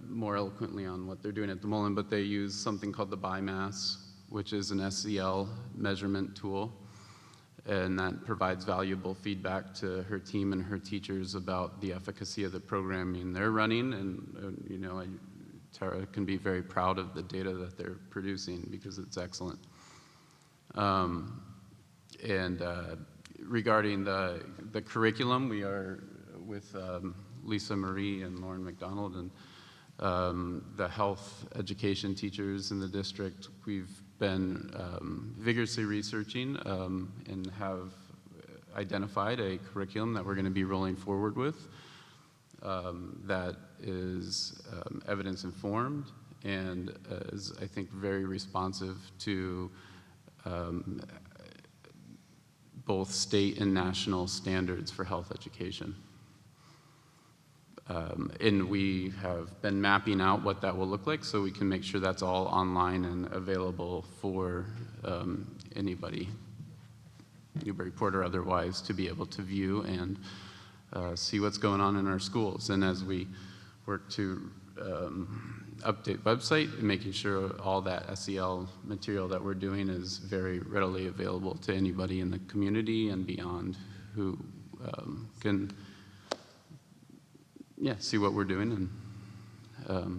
Speaker 10: more eloquently on what they're doing at the Mullen, but they use something called the BIMAS, which is an SEL measurement tool, and that provides valuable feedback to her team and her teachers about the efficacy of the programming they're running. And you know, Tara can be very proud of the data that they're producing because it's excellent. Regarding the curriculum, we are with Lisa Marie and Lauren McDonald and the health education teachers in the district. We've been vigorously researching and have identified a curriculum that we're going to be rolling forward with that is evidence-informed and is, I think, very responsive to both state and national standards for health education. And we have been mapping out what that will look like so we can make sure that's all online and available for anybody, Newburyport or otherwise, to be able to view and see what's going on in our schools. And as we work to update website and making sure all that SEL material that we're doing is very readily available to anybody in the community and beyond who can see what we're doing. And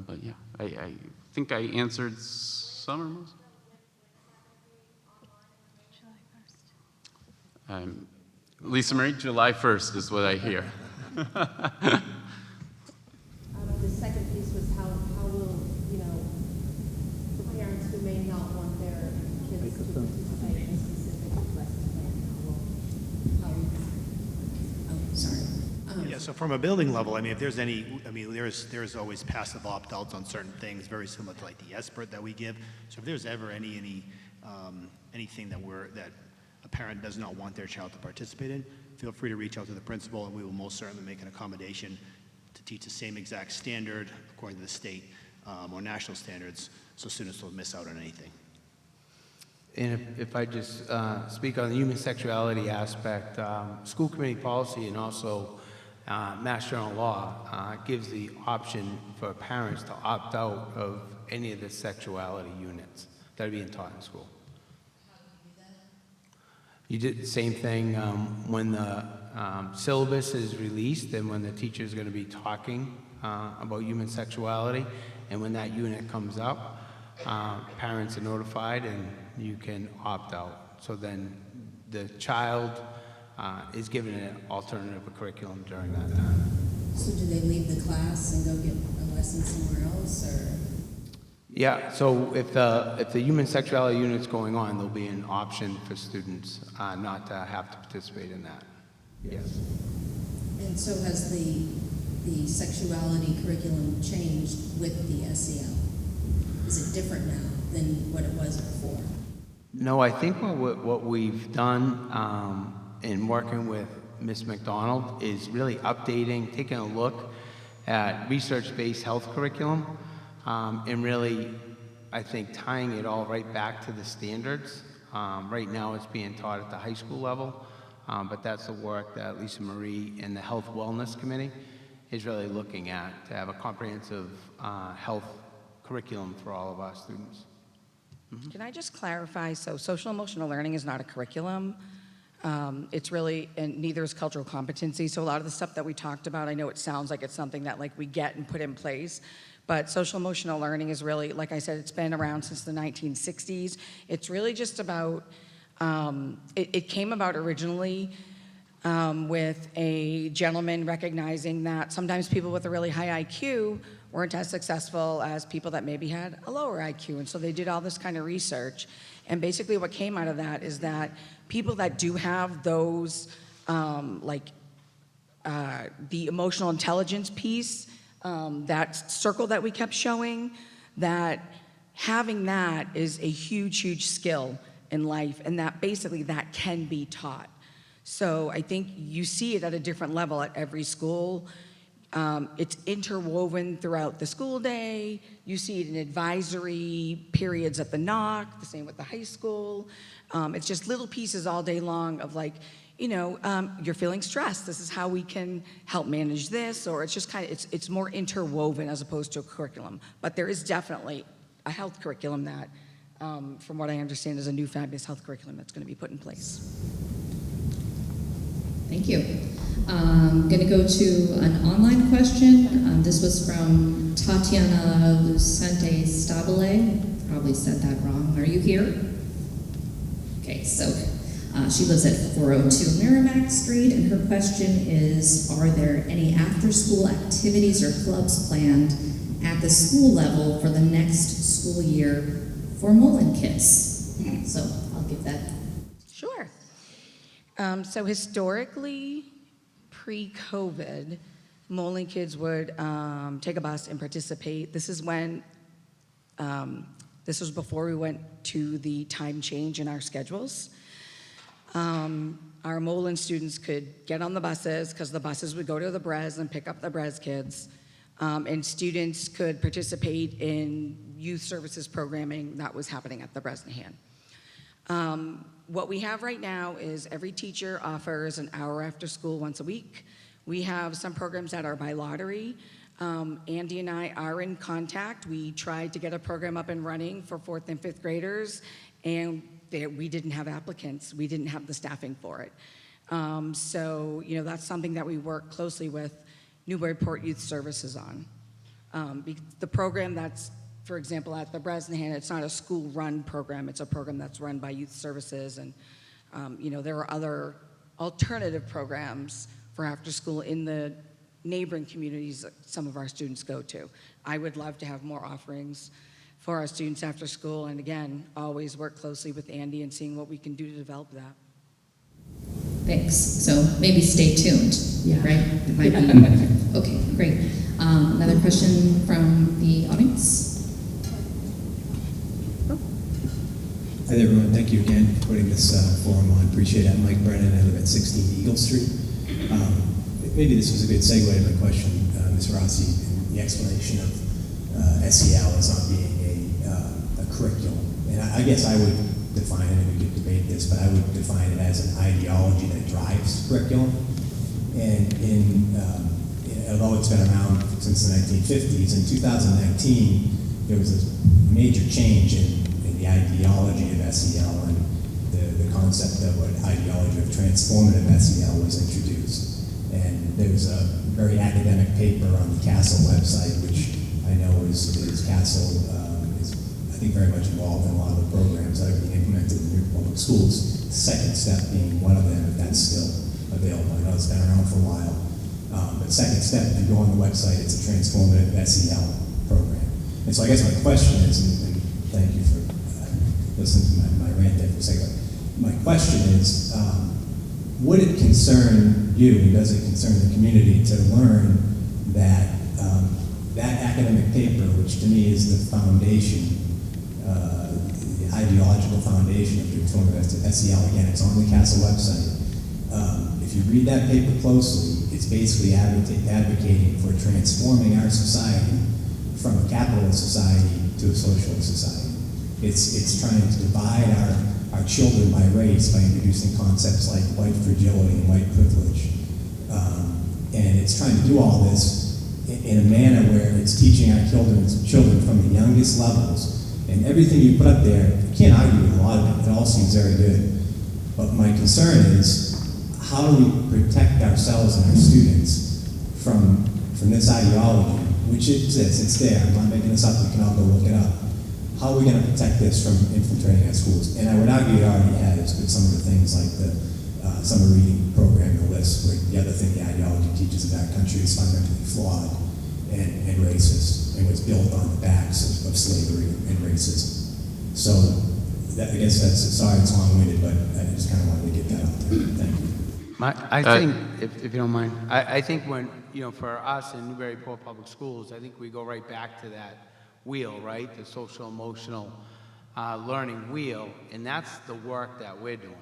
Speaker 10: but yeah, I think I answered some or most. Lisa Marie, July 1st is what I hear.
Speaker 9: The second piece was how will, the parents who may not want their kids to participate in specific lesson plan, sorry.
Speaker 7: Yeah, so from a building level, I mean, if there's any, there's always passive opt-outs on certain things, very similar to like the SBIRT that we give. So if there's ever anything that a parent does not want their child to participate in, feel free to reach out to the principal, and we will most certainly make an accommodation to teach the same exact standard according to the state or national standards, so students don't miss out on anything.
Speaker 3: And if I just speak on the human sexuality aspect, school committee policy and also Mass General Law gives the option for parents to opt out of any of the sexuality units that are being taught in school. You did the same thing when the syllabus is released and when the teacher is going to be talking about human sexuality, and when that unit comes up, parents are notified and you can opt out. So then the child is given an alternative curriculum during that time.
Speaker 9: So do they leave the class and go get a lesson somewhere else, or?
Speaker 3: Yeah, so if the human sexuality unit's going on, there'll be an option for students not to have to participate in that. Yes.
Speaker 9: And so has the sexuality curriculum changed with the SEL? Is it different now than what it was before?
Speaker 3: No, I think what we've done in working with Ms. McDonald is really updating, taking a look at research-based health curriculum, and really, I think, tying it all right back to the standards. Right now it's being taught at the high school level, but that's the work that Lisa Marie and the Health Wellness Committee is really looking at, to have a comprehensive health curriculum for all of our students.
Speaker 6: Can I just clarify? So social emotional learning is not a curriculum. It's really, and neither is cultural competency. So a lot of the stuff that we talked about, I know it sounds like it's something that like we get and put in place, but social emotional learning is really, like I said, it's been around since the 1960s. It's really just about, it came about originally with a gentleman recognizing that sometimes people with a really high IQ weren't as successful as people that maybe had a lower IQ. And so they did all this kind of research. And basically what came out of that is that people that do have those, the emotional intelligence piece, that circle that we kept showing, that having that is a huge, huge skill in life, and that basically that can be taught. So I think you see it at a different level at every school. It's interwoven throughout the school day. You see it in advisory periods at the Nock, the same with the high school. It's just little pieces all day long of like, you're feeling stressed. This is how we can help manage this, or it's just kind of, it's more interwoven as opposed to a curriculum. But there is definitely a health curriculum that, from what I understand, is a new fabulous health curriculum that's going to be put in place.
Speaker 11: Thank you. I'm going to go to an online question. This was from Tatiana Lucente Stabile. Probably said that wrong. Are you here? Okay, so she lives at 402 Merrimack Street, and her question is, are there any after-school activities or clubs planned at the school level for the next school year for Mullen kids? So I'll give that.
Speaker 6: Sure. So historically, pre-COVID, Mullen kids would take a bus and participate. This is when, this was before we went to the time change in our schedules. Our Mullen students could get on the buses, because the buses would go to the Bres and pick up the Bres kids. And students could participate in youth services programming that was happening at the Bresnahan. What we have right now is every teacher offers an hour after school once a week. We have some programs that are by lottery. Andy and I are in contact. We tried to get a program up and running for 4th and 5th graders, and we didn't have applicants. We didn't have the staffing for it. So, that's something that we work closely with Newburyport Youth Services on. The program that's, for example, at the Bresnahan, it's not a school-run program. It's a program that's run by Youth Services, and there are other alternative programs for after school in the neighboring communities that some of our students go to. I would love to have more offerings for our students after school, and again, always work closely with Andy and seeing what we can do to develop that.
Speaker 11: Thanks. So maybe stay tuned.
Speaker 6: Yeah.
Speaker 11: Right? It might be. Okay, great. Another question from the audience.
Speaker 12: Hi there, everyone. Thank you again for putting this forum on. Appreciate it. I'm Mike Brennan. I live at 16 Eagle Street. Maybe this was a good segue to my question, Ms. Rossi, in the explanation of SEL as not being a curriculum. And I guess I would define it, and we could debate this, but I would define it as an ideology that drives curriculum. And although it's been around since the 1950s, in 2019, there was a major change in the ideology of SEL, and the concept of what ideology of transformative SEL was introduced. And there was a very academic paper on the CASEL website, which I know is CASEL is, I think, very much involved in a lot of the programs that are being implemented in your public schools. The second step being one of them, if that's still available. I know it's been around for a while. But second step, if you go on the website, it's a transformative SEL program. And so I guess my question is, and thank you for listening to my rant there for a second. My question is, would it concern you, and does it concern the community, to learn that that academic paper, which to me is the foundation, the ideological foundation of transformative SEL, again, it's on the CASEL website. If you read that paper closely, it's basically advocating for transforming our society from a capitalist society to a socialist society. It's trying to divide our children by race by introducing concepts like white fragility and white privilege. And it's trying to do all this in a manner where it's teaching our children from the youngest levels. And everything you put up there, you can't argue with a lot of it. It all seems very good. But my concern is, how do we protect ourselves and our students from this ideology, which exists, it's there, I'm not making this up, we can all go look it up. How are we going to protect this from infiltrating our schools? And I would argue it already has with some of the things like the summer reading program, the list, where the other thing the ideology teaches of our country is fundamentally flawed and racist, and was built on the backs of slavery and racism. So I guess sorry it's long-winded, but I just kind of wanted to get that out there. Thank you.
Speaker 3: I think, if you don't mind, I think when, for us in Newburyport Public Schools, I think we go right back to that wheel, right? The social emotional learning wheel, and that's the work that we're doing.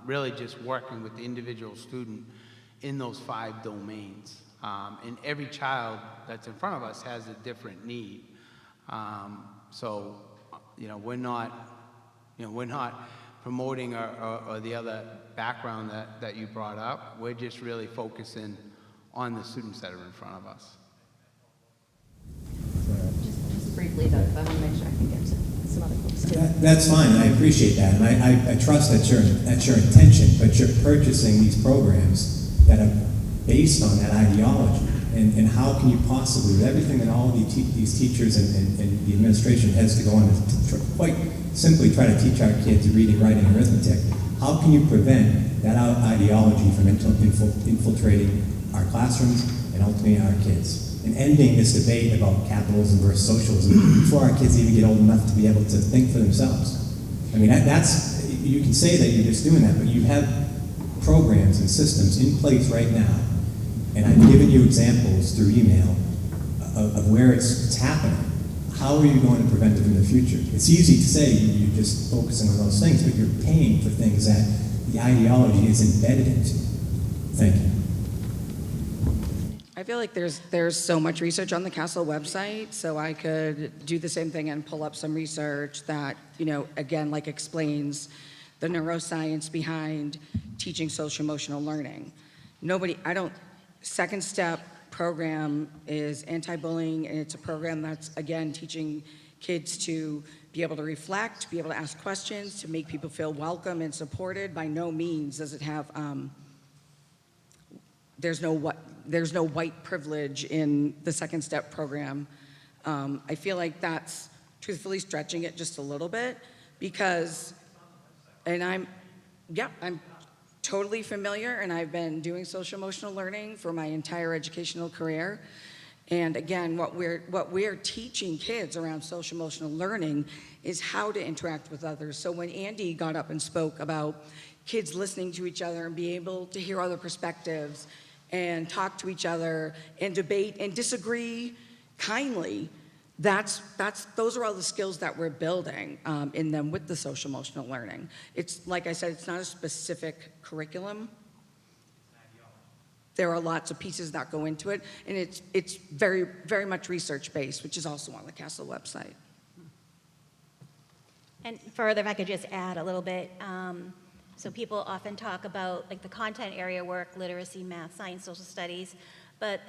Speaker 3: Really just working with the individual student in those 5 domains. And every child that's in front of us has a different need. So, we're not promoting or the other background that you brought up. We're just really focusing on the students that are in front of us.
Speaker 2: Just briefly, though, I want to make sure I can get to some other folks too.
Speaker 12: That's fine, I appreciate that, and I trust that's your intention, but you're purchasing these programs that are based on that ideology, and how can you possibly, with everything that all of these teachers and the administration has to go on to quite simply try to teach our kids reading, writing, and arithmetic, how can you prevent that ideology from infiltrating our classrooms and ultimately our kids? And ending this debate about capitalism versus socialism before our kids even get old enough to be able to think for themselves. I mean, that's, you can say that you're just doing that, but you have programs and systems in place right now, and I've given you examples through email of where it's happening. How are you going to prevent it in the future? It's easy to say you're just focusing on those things, but you're paying for things that the ideology is embedded into. Thank you.
Speaker 6: I feel like there's so much research on the Castle website, so I could do the same thing and pull up some research that, again, like explains the neuroscience behind teaching social emotional learning. Second Step program is anti-bullying, and it's a program that's, again, teaching kids to be able to reflect, be able to ask questions, to make people feel welcome and supported. By no means does it have, there's no white privilege in the Second Step program. I feel like that's truthfully stretching it just a little bit because, and I'm totally familiar, and I've been doing social emotional learning for my entire educational career. And again, what we're teaching kids around social emotional learning is how to interact with others. So when Andy got up and spoke about kids listening to each other and being able to hear other perspectives and talk to each other and debate and disagree kindly, those are all the skills that we're building in them with the social emotional learning. It's, like I said, it's not a specific curriculum. There are lots of pieces that go into it, and it's very, very much research-based, which is also on the Castle website.
Speaker 4: And further, if I could just add a little bit, so people often talk about like the content area work, literacy, math, science, social studies, but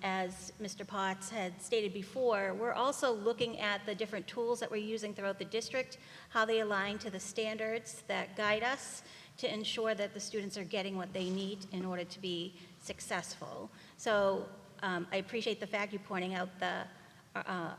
Speaker 4: as Mr. Potts had stated before, we're also looking at the different tools that we're using throughout the district, how they align to the standards that guide us to ensure that the students are getting what they need in order to be successful. So I appreciate the fact you pointing out the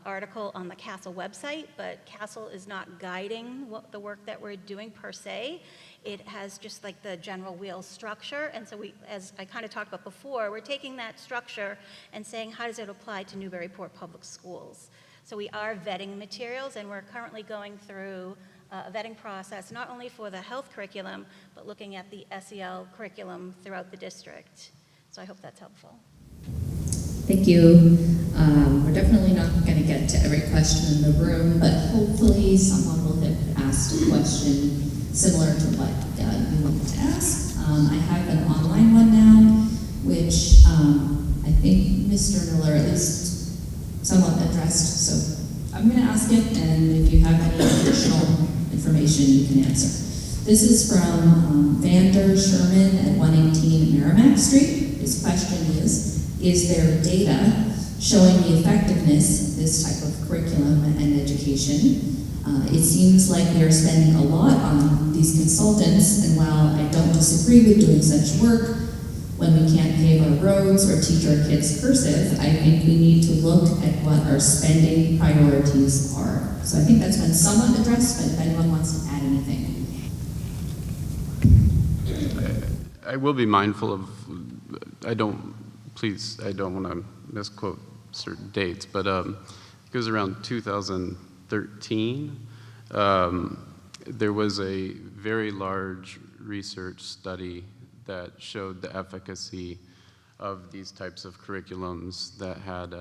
Speaker 4: article on the Castle website, but Castle is not guiding the work that we're doing per se. It has just like the general wheel structure, and so we, as I kind of talked about before, we're taking that structure and saying, how does it apply to Newburyport Public Schools? So we are vetting materials, and we're currently going through a vetting process, not only for the health curriculum, but looking at the SEL curriculum throughout the district. So I hope that's helpful.
Speaker 11: Thank you. We're definitely not going to get to every question in the room, but hopefully someone will have asked a question similar to what you wanted to ask. I have an online one now, which I think Mr. Miller at least somewhat addressed. So I'm going to ask it, and if you have any additional information, you can answer. This is from Vander Sherman at 118 Merrimack Street. His question is there data showing the effectiveness of this type of curriculum and education. It seems like we are spending a lot on these consultants, and while I don't disagree with doing such work, when we can't pave our roads or teach our kids cursive, I think we need to look at what our spending priorities are. So I think that's been somewhat addressed, but if anyone wants to add anything.
Speaker 10: I will be mindful of, I don't want to misquote certain dates, but it goes around 2013. There was a very large research study that showed the efficacy of these types of curriculums that had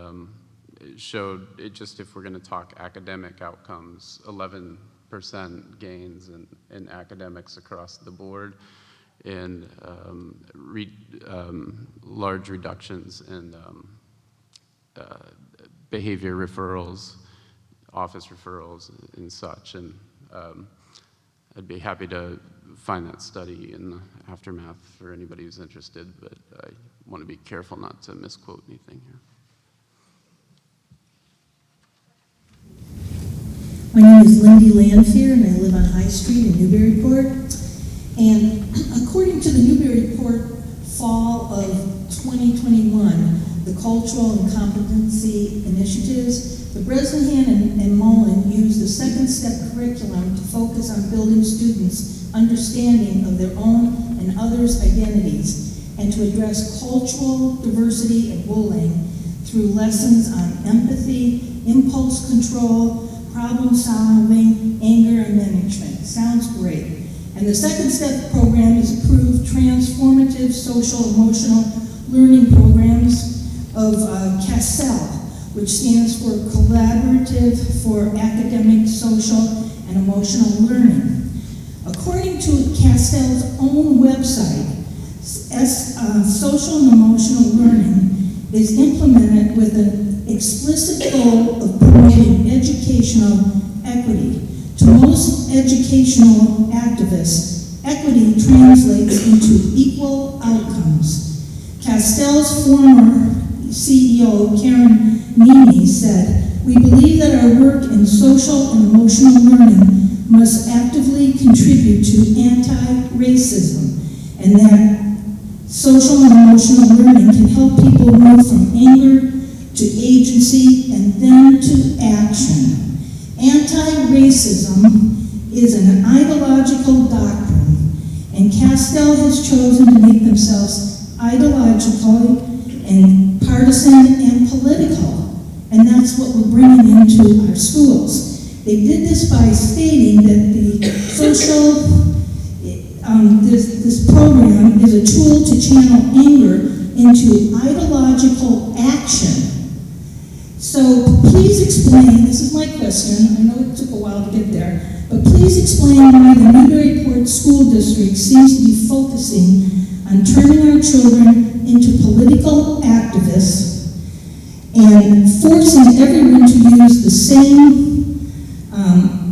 Speaker 10: showed it, just if we're going to talk academic outcomes, 11% gains in academics across the board, and large reductions in behavior referrals, office referrals, and such. And I'd be happy to find that study in the aftermath for anybody who's interested, but I want to be careful not to misquote anything here.
Speaker 13: My name is Lindy Lanfear, and I live on High Street in Newburyport. And according to the Newburyport fall of 2021, the cultural and competency initiatives, the Bresnahan and Mullen used the second step curriculum to focus on building students' understanding of their own and others' identities, and to address cultural diversity and bullying through lessons on empathy, impulse control, problem solving, anger, and management. Sounds great. And the second step program is approved transformative social emotional learning programs of CASEL, which stands for Collaborative for Academic, Social, and Emotional Learning. According to CASEL's own website, social and emotional learning is implemented with an explicit goal of promoting educational equity. To most educational activists, equity translates into equal outcomes. CASEL's former CEO, Karen Nimi, said, "We believe that our work in social and emotional learning must actively contribute to anti-racism, and that social and emotional learning can help people move from anger to agency and then to action. Anti-racism is an ideological doctrine, and CASEL has chosen to make themselves ideological and partisan and political, and that's what we're bringing into our schools." They did this by stating that the this program is a tool to channel anger into ideological action. So please explain, this is my question, I know it took a while to get there, but please explain why the Newburyport School District seems to be focusing on turning our children into political activists and forcing everyone to use the same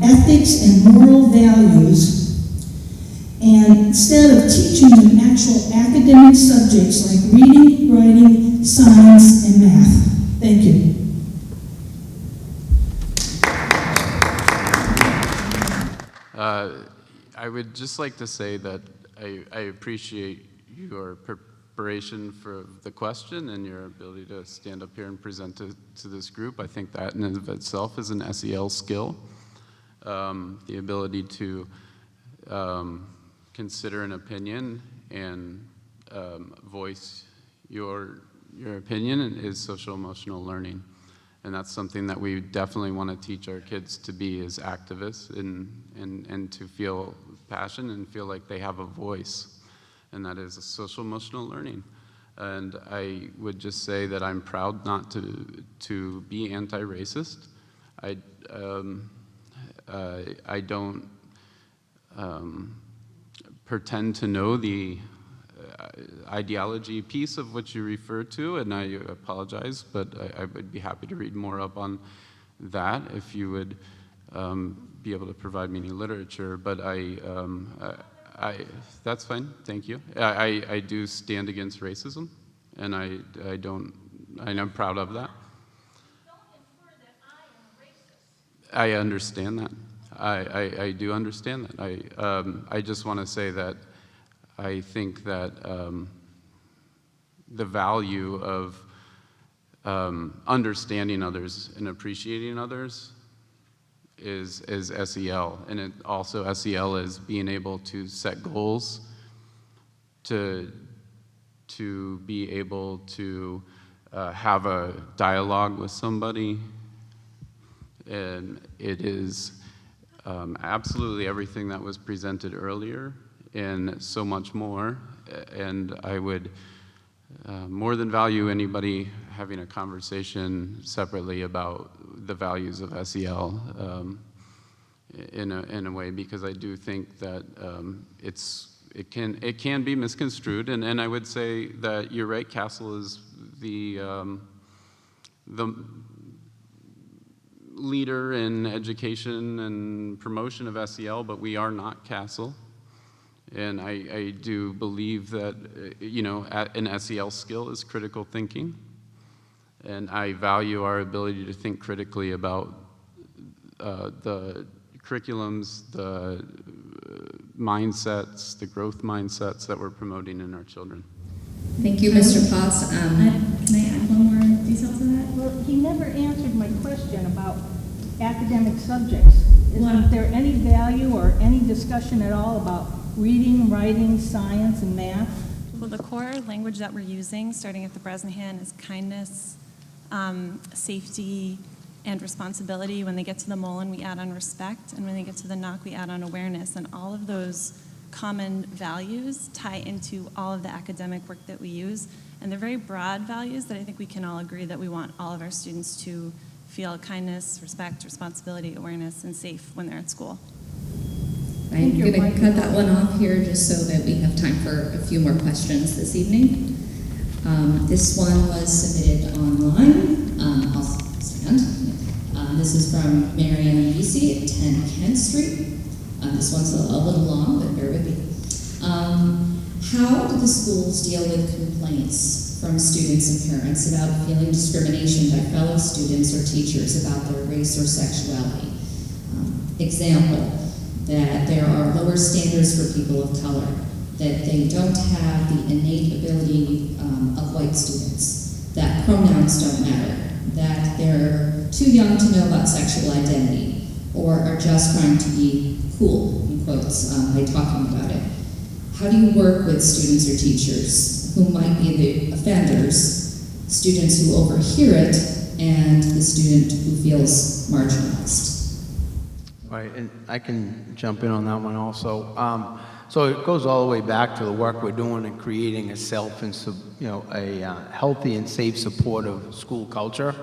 Speaker 13: ethics and moral values, and instead of teaching them actual academic subjects like reading, writing, science, and math. Thank you.
Speaker 10: I would just like to say that I appreciate your preparation for the question and your ability to stand up here and present to this group. I think that in and of itself is an SEL skill. The ability to consider an opinion and voice your opinion is social emotional learning. And that's something that we definitely want to teach our kids to be as activists and to feel passion and feel like they have a voice. And that is a social emotional learning. And I would just say that I'm proud not to be anti-racist. I don't pretend to know the ideology piece of what you refer to, and I apologize, but I would be happy to read more up on that if you would be able to provide me any literature. But that's fine, thank you. I do stand against racism, and I'm proud of that. I understand that. I do understand that. I just want to say that I think that the value of understanding others and appreciating others is SEL, and it also SEL is being able to set goals, to be able to have a dialogue with somebody, and it is absolutely everything that was presented earlier and so much more. And I would more than value anybody having a conversation separately about the values of SEL in a way, because I do think that it can be misconstrued, and I would say that you're right. Castle is the leader in education and promotion of SEL, but we are not Castle. And I do believe that, an SEL skill is critical thinking. And I value our ability to think critically about the curriculums, the mindsets, the growth mindsets that we're promoting in our children.
Speaker 11: Thank you, Mr. Potts. Can I add one more detail to that?
Speaker 13: Well, he never answered my question about academic subjects. Isn't there any value or any discussion at all about reading, writing, science, and math?
Speaker 5: Well, the core language that we're using, starting at the Bresnahan, is kindness, safety, and responsibility. When they get to the Mullen, we add on respect, and when they get to the Nock, we add on awareness. And all of those common values tie into all of the academic work that we use. And they're very broad values that I think we can all agree that we want all of our students to feel kindness, respect, responsibility, awareness, and safe when they're at school.
Speaker 11: I'm going to cut that one off here just so that we have time for a few more questions this evening. This one was submitted online. I'll stand. This is from Marianne Vesey at 10 Kent Street. This one's a little long, but bear with me. How do the schools deal with complaints from students and parents about feeling discrimination by fellow students or teachers about their race or sexuality? Example, that there are lower standards for people of color, that they don't have the innate ability of white students, that pronouns don't matter, that they're too young to know about sexual identity, or are just trying to be cool, in quotes, by talking about it. How do you work with students or teachers who might be the offenders, students who overhear it, and the student who feels marginalized?
Speaker 3: Right, and I can jump in on that one also. So it goes all the way back to the work we're doing in creating a healthy and safe, supportive school culture.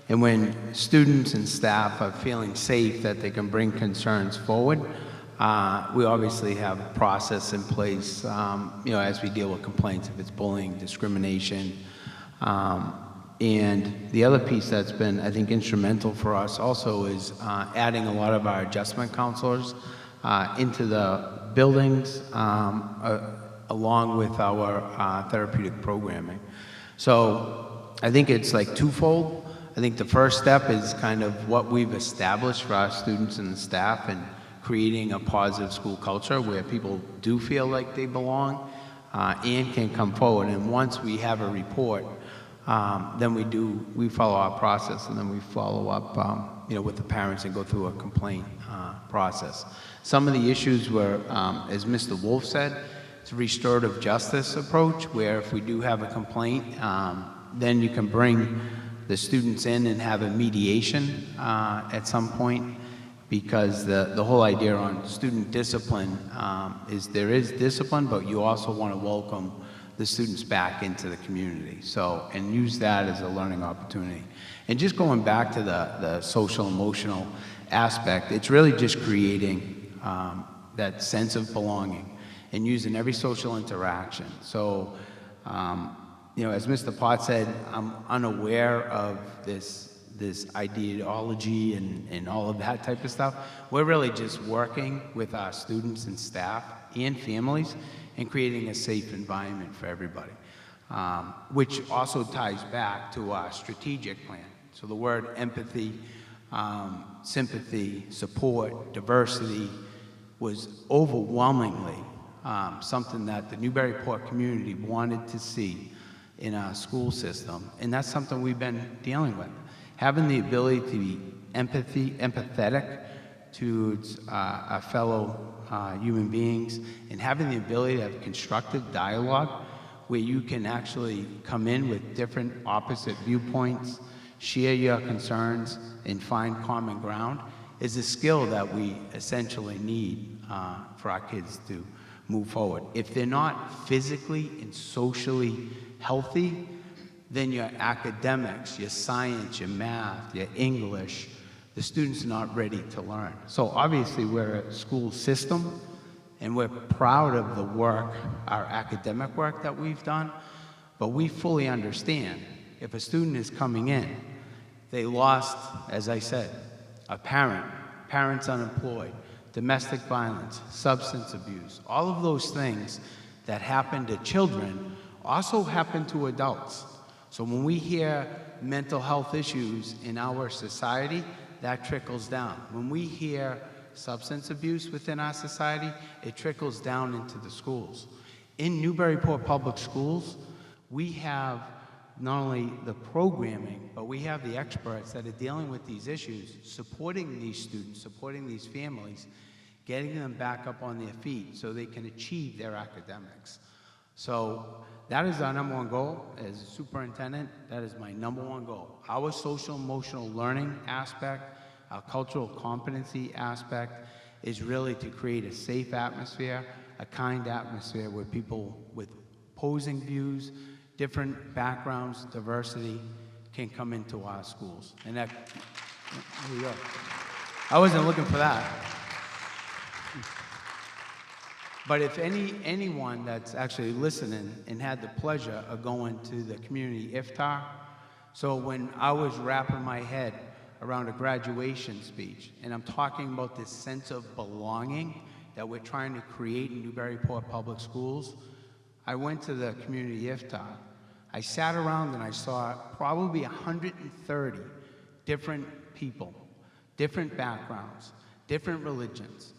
Speaker 3: And when students and staff are feeling safe that they can bring concerns forward, we obviously have a process in place, as we deal with complaints, if it's bullying, discrimination. And the other piece that's been, I think, instrumental for us also is adding a lot of our adjustment counselors into the buildings along with our therapeutic programming. So I think it's like twofold. I think the first step is kind of what we've established for our students and the staff, and creating a positive school culture where people do feel like they belong and can come forward. And once we have a report, then we follow our process, and then we follow up with the parents and go through a complaint process. Some of the issues were, as Mr. Wolf said, it's a restorative justice approach, where if we do have a complaint, then you can bring the students in and have a mediation at some point, because the whole idea on student discipline is there is discipline, but you also want to welcome the students back into the community. So, and use that as a learning opportunity. And just going back to the social emotional aspect, it's really just creating that sense of belonging and using every social interaction. So, as Mr. Potts said, I'm unaware of this ideology and all of that type of stuff. We're really just working with our students and staff and families and creating a safe environment for everybody, which also ties back to our strategic plan. So the word empathy, sympathy, support, diversity was overwhelmingly something that the Newburyport community wanted to see in our school system, and that's something we've been dealing with. Having the ability to be empathetic to our fellow human beings, and having the ability to have constructive dialogue where you can actually come in with different opposite viewpoints, share your concerns, and find common ground is a skill that we essentially need for our kids to move forward. If they're not physically and socially healthy, then your academics, your science, your math, your English, the students are not ready to learn. So obviously we're a school system, and we're proud of the work, our academic work that we've done, but we fully understand if a student is coming in, they lost, as I said, a parent, parents unemployed, domestic violence, substance abuse, all of those things that happen to children also happen to adults. So when we hear mental health issues in our society, that trickles down. When we hear substance abuse within our society, it trickles down into the schools. In Newburyport Public Schools, we have not only the programming, but we have the experts that are dealing with these issues, supporting these students, supporting these families, getting them back up on their feet so they can achieve their academics. So that is our number one goal. As a superintendent, that is my number one goal. Our social emotional learning aspect, our cultural competency aspect is really to create a safe atmosphere, a kind atmosphere where people with opposing views, different backgrounds, diversity can come into our schools. And that, there you go. I wasn't looking for that. But if anyone that's actually listening and had the pleasure of going to the community iftar, so when I was wrapping my head around a graduation speech, and I'm talking about this sense of belonging that we're trying to create in Newburyport Public Schools, I went to the community iftar. I sat around and I saw probably 130 different people, different backgrounds, different religions.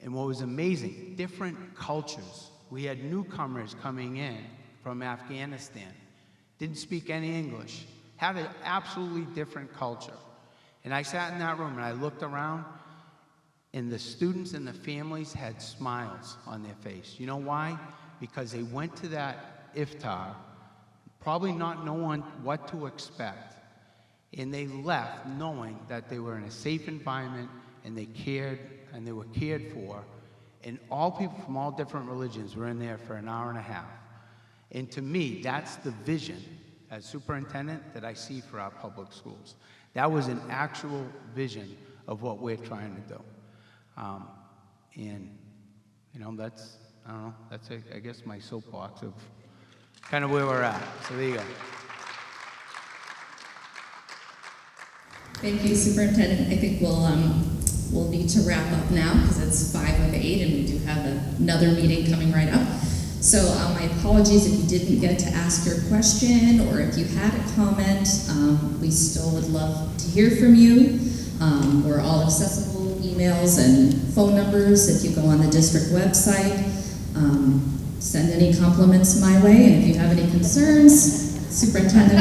Speaker 3: And what was amazing, different cultures. We had newcomers coming in from Afghanistan, didn't speak any English, had an absolutely different culture. And I sat in that room and I looked around, and the students and the families had smiles on their face. You know why? Because they went to that iftar, probably not knowing what to expect, and they left knowing that they were in a safe environment and they cared and they were cared for, and all people from all different religions were in there for an hour and a half. And to me, that's the vision as superintendent that I see for our public schools. That was an actual vision of what we're trying to do. And, you know, that's, I don't know, that's, I guess, my soapbox of kind of where we're at. So there you go.
Speaker 11: Thank you, Superintendent. I think we'll need to wrap up now because it's 5 of 8 and we do have another meeting coming right up. So my apologies if you didn't get to ask your question or if you had a comment. We still would love to hear from you. We're all accessible, emails and phone numbers. If you go on the district website, send any compliments my way. And if you have any concerns, Superintendent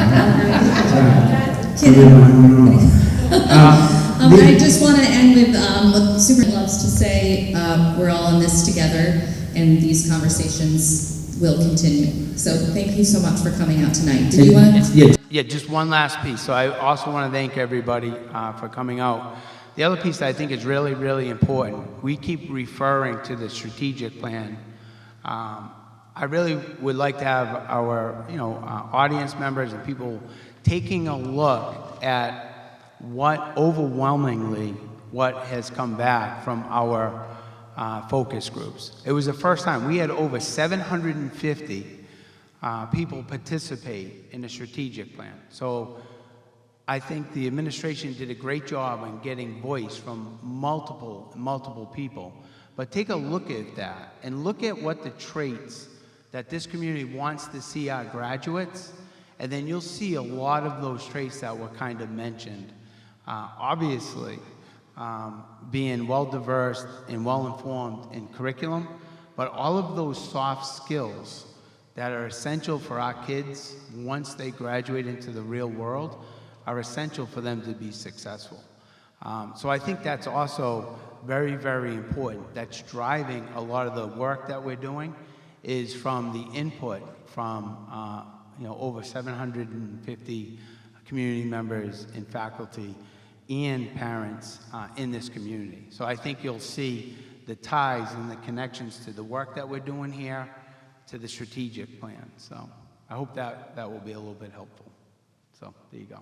Speaker 11: I just want to end with what Super loves to say. We're all in this together, and these conversations will continue. So thank you so much for coming out tonight. Did you want to?
Speaker 3: Yeah, just one last piece. So I also want to thank everybody for coming out. The other piece that I think is really, really important, we keep referring to the strategic plan. I really would like to have our audience members and people taking a look at what has come back from our focus groups. It was the first time. We had over 750 people participate in a strategic plan. So I think the administration did a great job in getting voice from multiple people. But take a look at that and look at what the traits that this community wants to see our graduates, and then you'll see a lot of those traits that were kind of mentioned Obviously, being well-diverse and well-informed in curriculum, but all of those soft skills that are essential for our kids once they graduate into the real world are essential for them to be successful. So I think that's also very, very important. That's driving a lot of the work that we're doing is from the input from over 750 community members and faculty and parents in this community. So I think you'll see the ties and the connections to the work that we're doing here to the strategic plan. So I hope that will be a little bit helpful. So there you go.